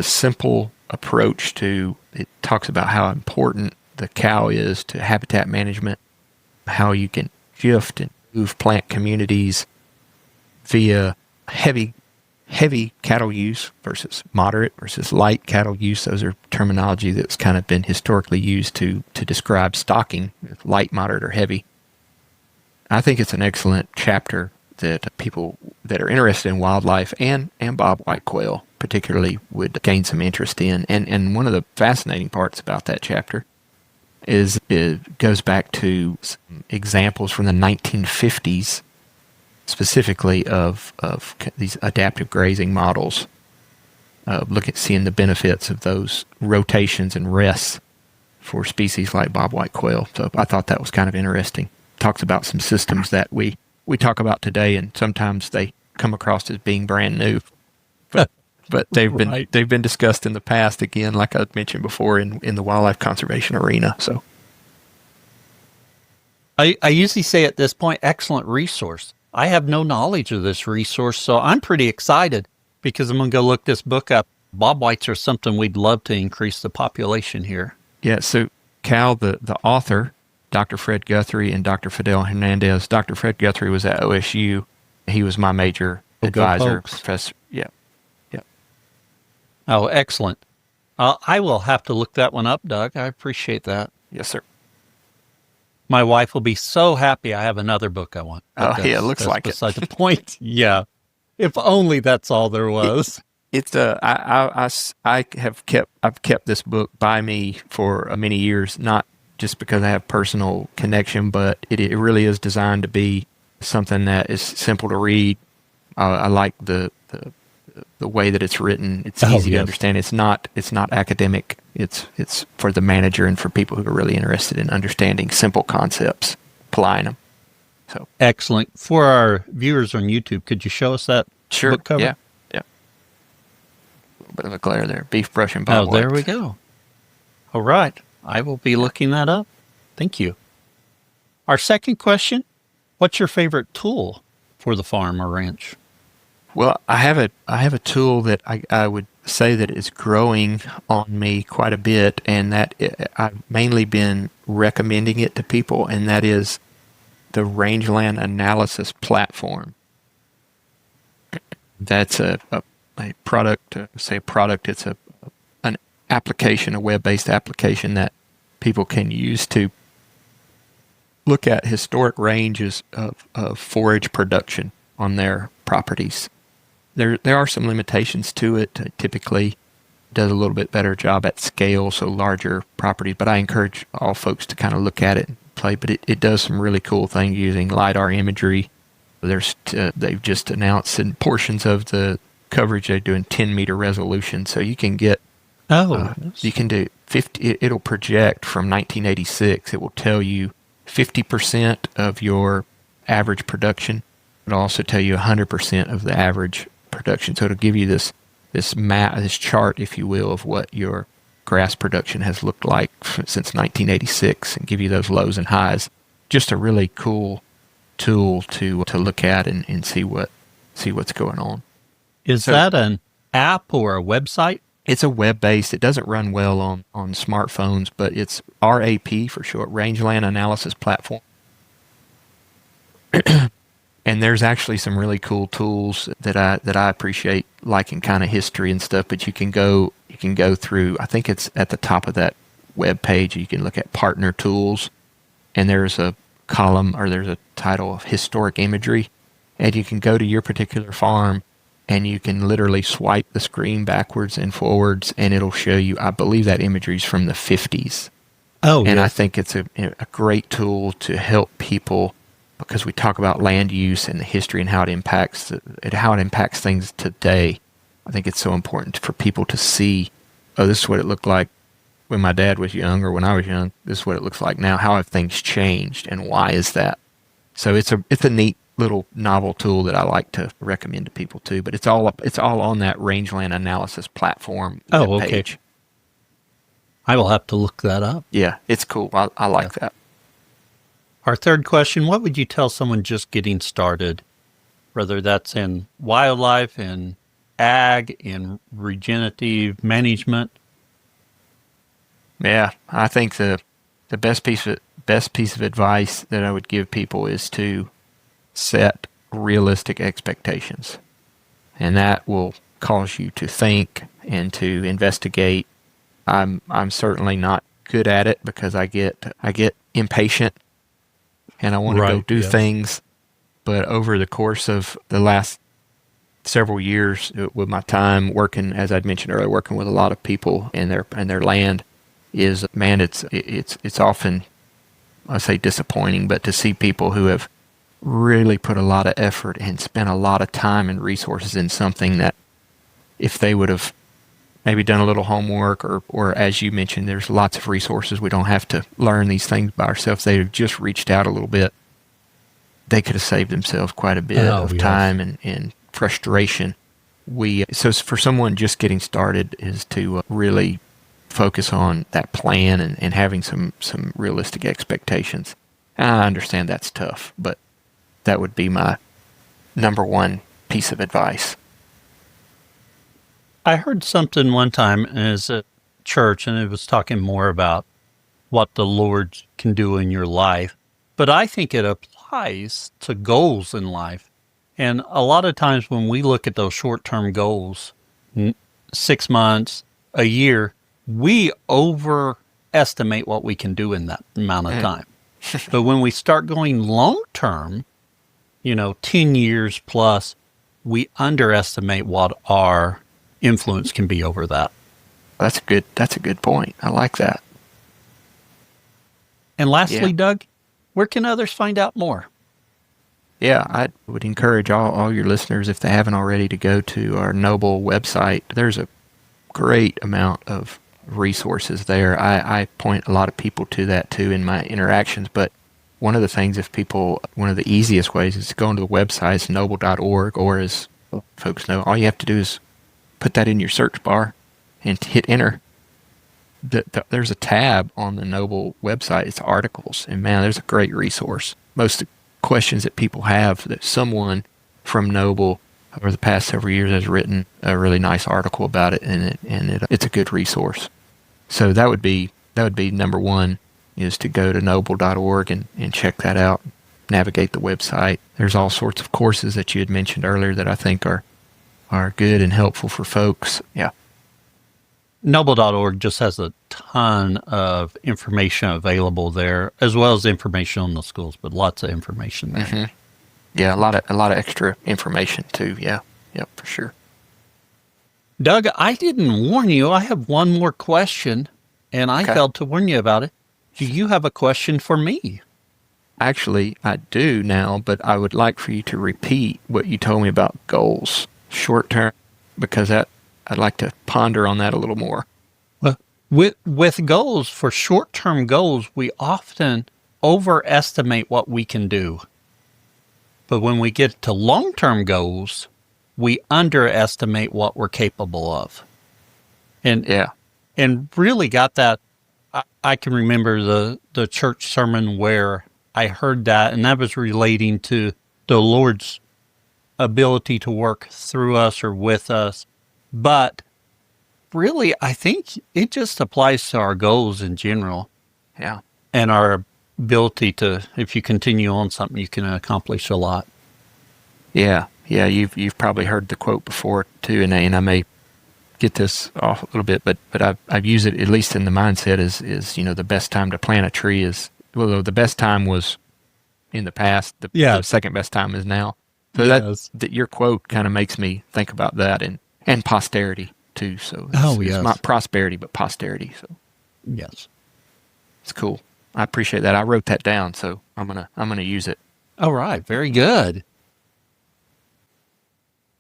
simple approach to it talks about how important the cow is to habitat management, how you can shift and move plant communities via heavy cattle use versus moderate versus light cattle use. Those are terminology that's kind of been historically used to describe stocking, light, moderate, or heavy. I think it's an excellent chapter that people that are interested in wildlife and bobwhite quail particularly would gain some interest in. And one of the fascinating parts about that chapter is it goes back to some examples from the 1950s, specifically of these adaptive grazing models. Look at seeing the benefits of those rotations and rests for species like bobwhite quail. So I thought that was kind of interesting. Talks about some systems that we talk about today, and sometimes they come across as being brand new, but they've been discussed in the past. Again, like I mentioned before, in the wildlife conservation arena. So I usually say at this point, excellent resource. I have no knowledge of this resource, so I'm pretty excited because I'm going to go look this book up. Bobwhites are something we'd love to increase the population here. Yeah, so Cal, the author, Dr. Fred Guthrie and Dr. Fidel Hernandez. Dr. Fred Guthrie was at OSU. He was my major advisor, professor. Yeah. Oh, excellent. I will have to look that one up, Doug. I appreciate that. Yes, sir. My wife will be so happy I have another book I want. Oh, yeah, it looks like it. Beside the point. Yeah. If only that's all there was. I've kept this book by me for many years, not just because I have personal connection, but it really is designed to be something that is simple to read. I like the way that it's written. It's easy to understand. It's not academic. It's for the manager and for people who are really interested in understanding simple concepts, applying them. So excellent. For our viewers on YouTube, could you show us that book cover? Yeah. A little bit of a glare there. Beef brush and bobwhite. Oh, there we go. All right. I will be looking that up. Thank you. Our second question, what's your favorite tool for the farm or ranch? Well, I have a tool that I would say that is growing on me quite a bit, and that I've mainly been recommending it to people, and that is the rangeland analysis platform. That's a product. It's an application, a web-based application that people can use to look at historic ranges of forage production on their properties. There are some limitations to it. It typically does a little bit better job at scale, so larger properties, but I encourage all folks to kind of look at it and play. But it does some really cool things using LiDAR imagery. They've just announced in portions of the coverage they're doing 10-meter resolution, so you can get you can do 50. It'll project from 1986. It will tell you 50% of your average production. It'll also tell you 100% of the average production. So it'll give you this map, this chart, if you will, of what your grass production has looked like since 1986, and give you those lows and highs. Just a really cool tool to look at and see what's going on. Is that an app or a website? It's a web-based. It doesn't run well on smartphones, but it's RAP for short, Rangeland Analysis Platform. And there's actually some really cool tools that I appreciate, like in kind of history and stuff. But you can go through. I think it's at the top of that web page. You can look at partner tools, and there's a column or there's a title of historic imagery, and you can go to your particular farm, and you can literally swipe the screen backwards and forwards, and it'll show you. I believe that imagery is from the 50s. Oh, and yes. I think it's a great tool to help people, because we talk about land use and the history and how it impacts things today. I think it's so important for people to see, oh, this is what it looked like when my dad was young, or when I was young. This is what it looks like now. How have things changed, and why is that? So it's a neat little novel tool that I like to recommend to people too. But it's all on that Rangeland Analysis Platform page. Okay. I will have to look that up. Yeah, it's cool. I like that. Our third question, what would you tell someone just getting started, whether that's in wildlife, in ag, in regenerative management? Yeah, I think the best piece of advice that I would give people is to set realistic expectations. And that will cause you to think and to investigate. I'm certainly not good at it because I get impatient and I want to go do things, But over the course of the last several years, with my time working, as I'd mentioned earlier, working with a lot of people and their land, is, man, it's often, I say disappointing, but to see people who have really put a lot of effort and spent a lot of time and resources in something that, if they would have maybe done a little homework, or as you mentioned, there's lots of resources. We don't have to learn these things by ourselves. They have just reached out a little bit. They could have saved themselves quite a bit of time and frustration. So for someone just getting started, is to really focus on that plan and having some realistic expectations. I understand that's tough, but that would be my number one piece of advice. I heard something one time as a church, and it was talking more about what the Lord can do in your life. But I think it applies to goals in life. And a lot of times when we look at those short-term goals, 6 months, a year, we overestimate what we can do in that amount of time. But when we start going long-term, 10 years plus, we underestimate what our influence can be over that. That's a good point. I like that. And lastly, Doug, where can others find out more? Yeah, I would encourage all your listeners, if they haven't already, to go to our Noble website. There's a great amount of resources there. I point a lot of people to that too in my interactions, but one of the things, one of the easiest ways is to go into the website. It's noble.org, or as folks know, all you have to do is put that in your search bar and hit enter. There's a tab on the Noble website. It's articles, and man, there's a great resource. Most of the questions that people have, that someone from Noble over the past several years has written a really nice article about it, and it's a good resource. So that would be number one, is to go to noble.org and check that out, navigate the website. There's all sorts of courses that you had mentioned earlier that I think are good and helpful for folks. Yeah. Noble.org just has a ton of information available there, as well as information on the schools, but lots of information there. Mm-hmm. Yeah, a lot of extra information too. Yeah, for sure. Doug, I didn't warn you. I have one more question, and I failed to warn you about it. Do you have a question for me? Actually, I do now, but I would like for you to repeat what you told me about goals, short term, because I'd like to ponder on that a little more. Well, with goals, for short-term goals, we often overestimate what we can do. But when we get to long-term goals, we underestimate what we're capable of. And really got that. I can remember the church sermon where I heard that, and that was relating to the Lord's ability to work through us or with us. But really, I think it just applies to our goals in general. Yeah. And our ability to, if you continue on something, you can accomplish a lot. Yeah. You've probably heard the quote before too, and I may get this off a little bit, but I've used it, at least in the mindset, is the best time to plant a tree is, well, the best time was in the past. The second best time is now. So that your quote kind of makes me think about that, and posterity too. So it's not prosperity, but posterity. So yes, it's cool. I appreciate that. I wrote that down, so I'm gonna use it. All right, very good.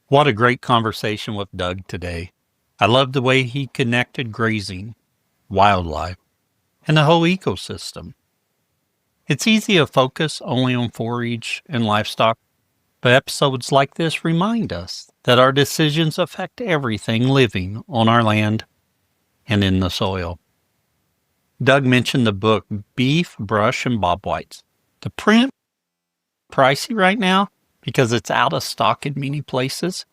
What a great conversation with Doug today. I love the way he connected grazing, wildlife, and the whole ecosystem. It's easy to focus only on forage and livestock, but episodes like this remind us that our decisions affect everything living on our land and in the soil. Doug mentioned the book Beef, Brush, and Bobwhites. The print, pricey right now because it's out of stock in many places,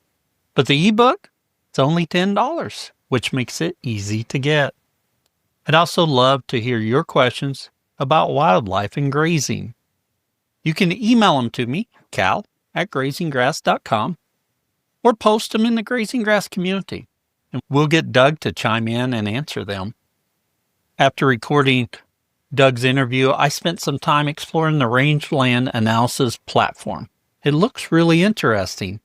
but the ebook, it's only $10, which makes it easy to get. I'd also love to hear your questions about wildlife and grazing. You can email them to me, cal@grazinggrass.com, or post them in the Grazing Grass community, and we'll get Doug to chime in and answer them. After recording Doug's interview, I spent some time exploring the rangeland analysis platform, It looks really interesting,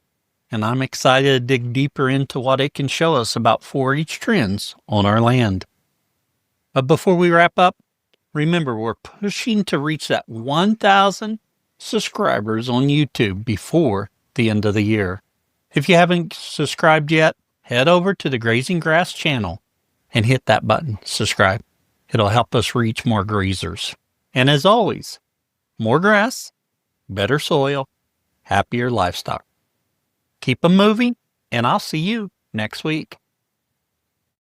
and I'm excited to dig deeper into what it can show us about 4-H trends on our land. But before we wrap up, remember we're pushing to reach that 1,000 subscribers on YouTube before the end of the year. If you haven't subscribed yet, head over to the Grazing Grass channel and hit that button, subscribe. It'll help us reach more grazers. And as always, more grass, better soil, happier livestock. Keep them moving, and I'll see you next week.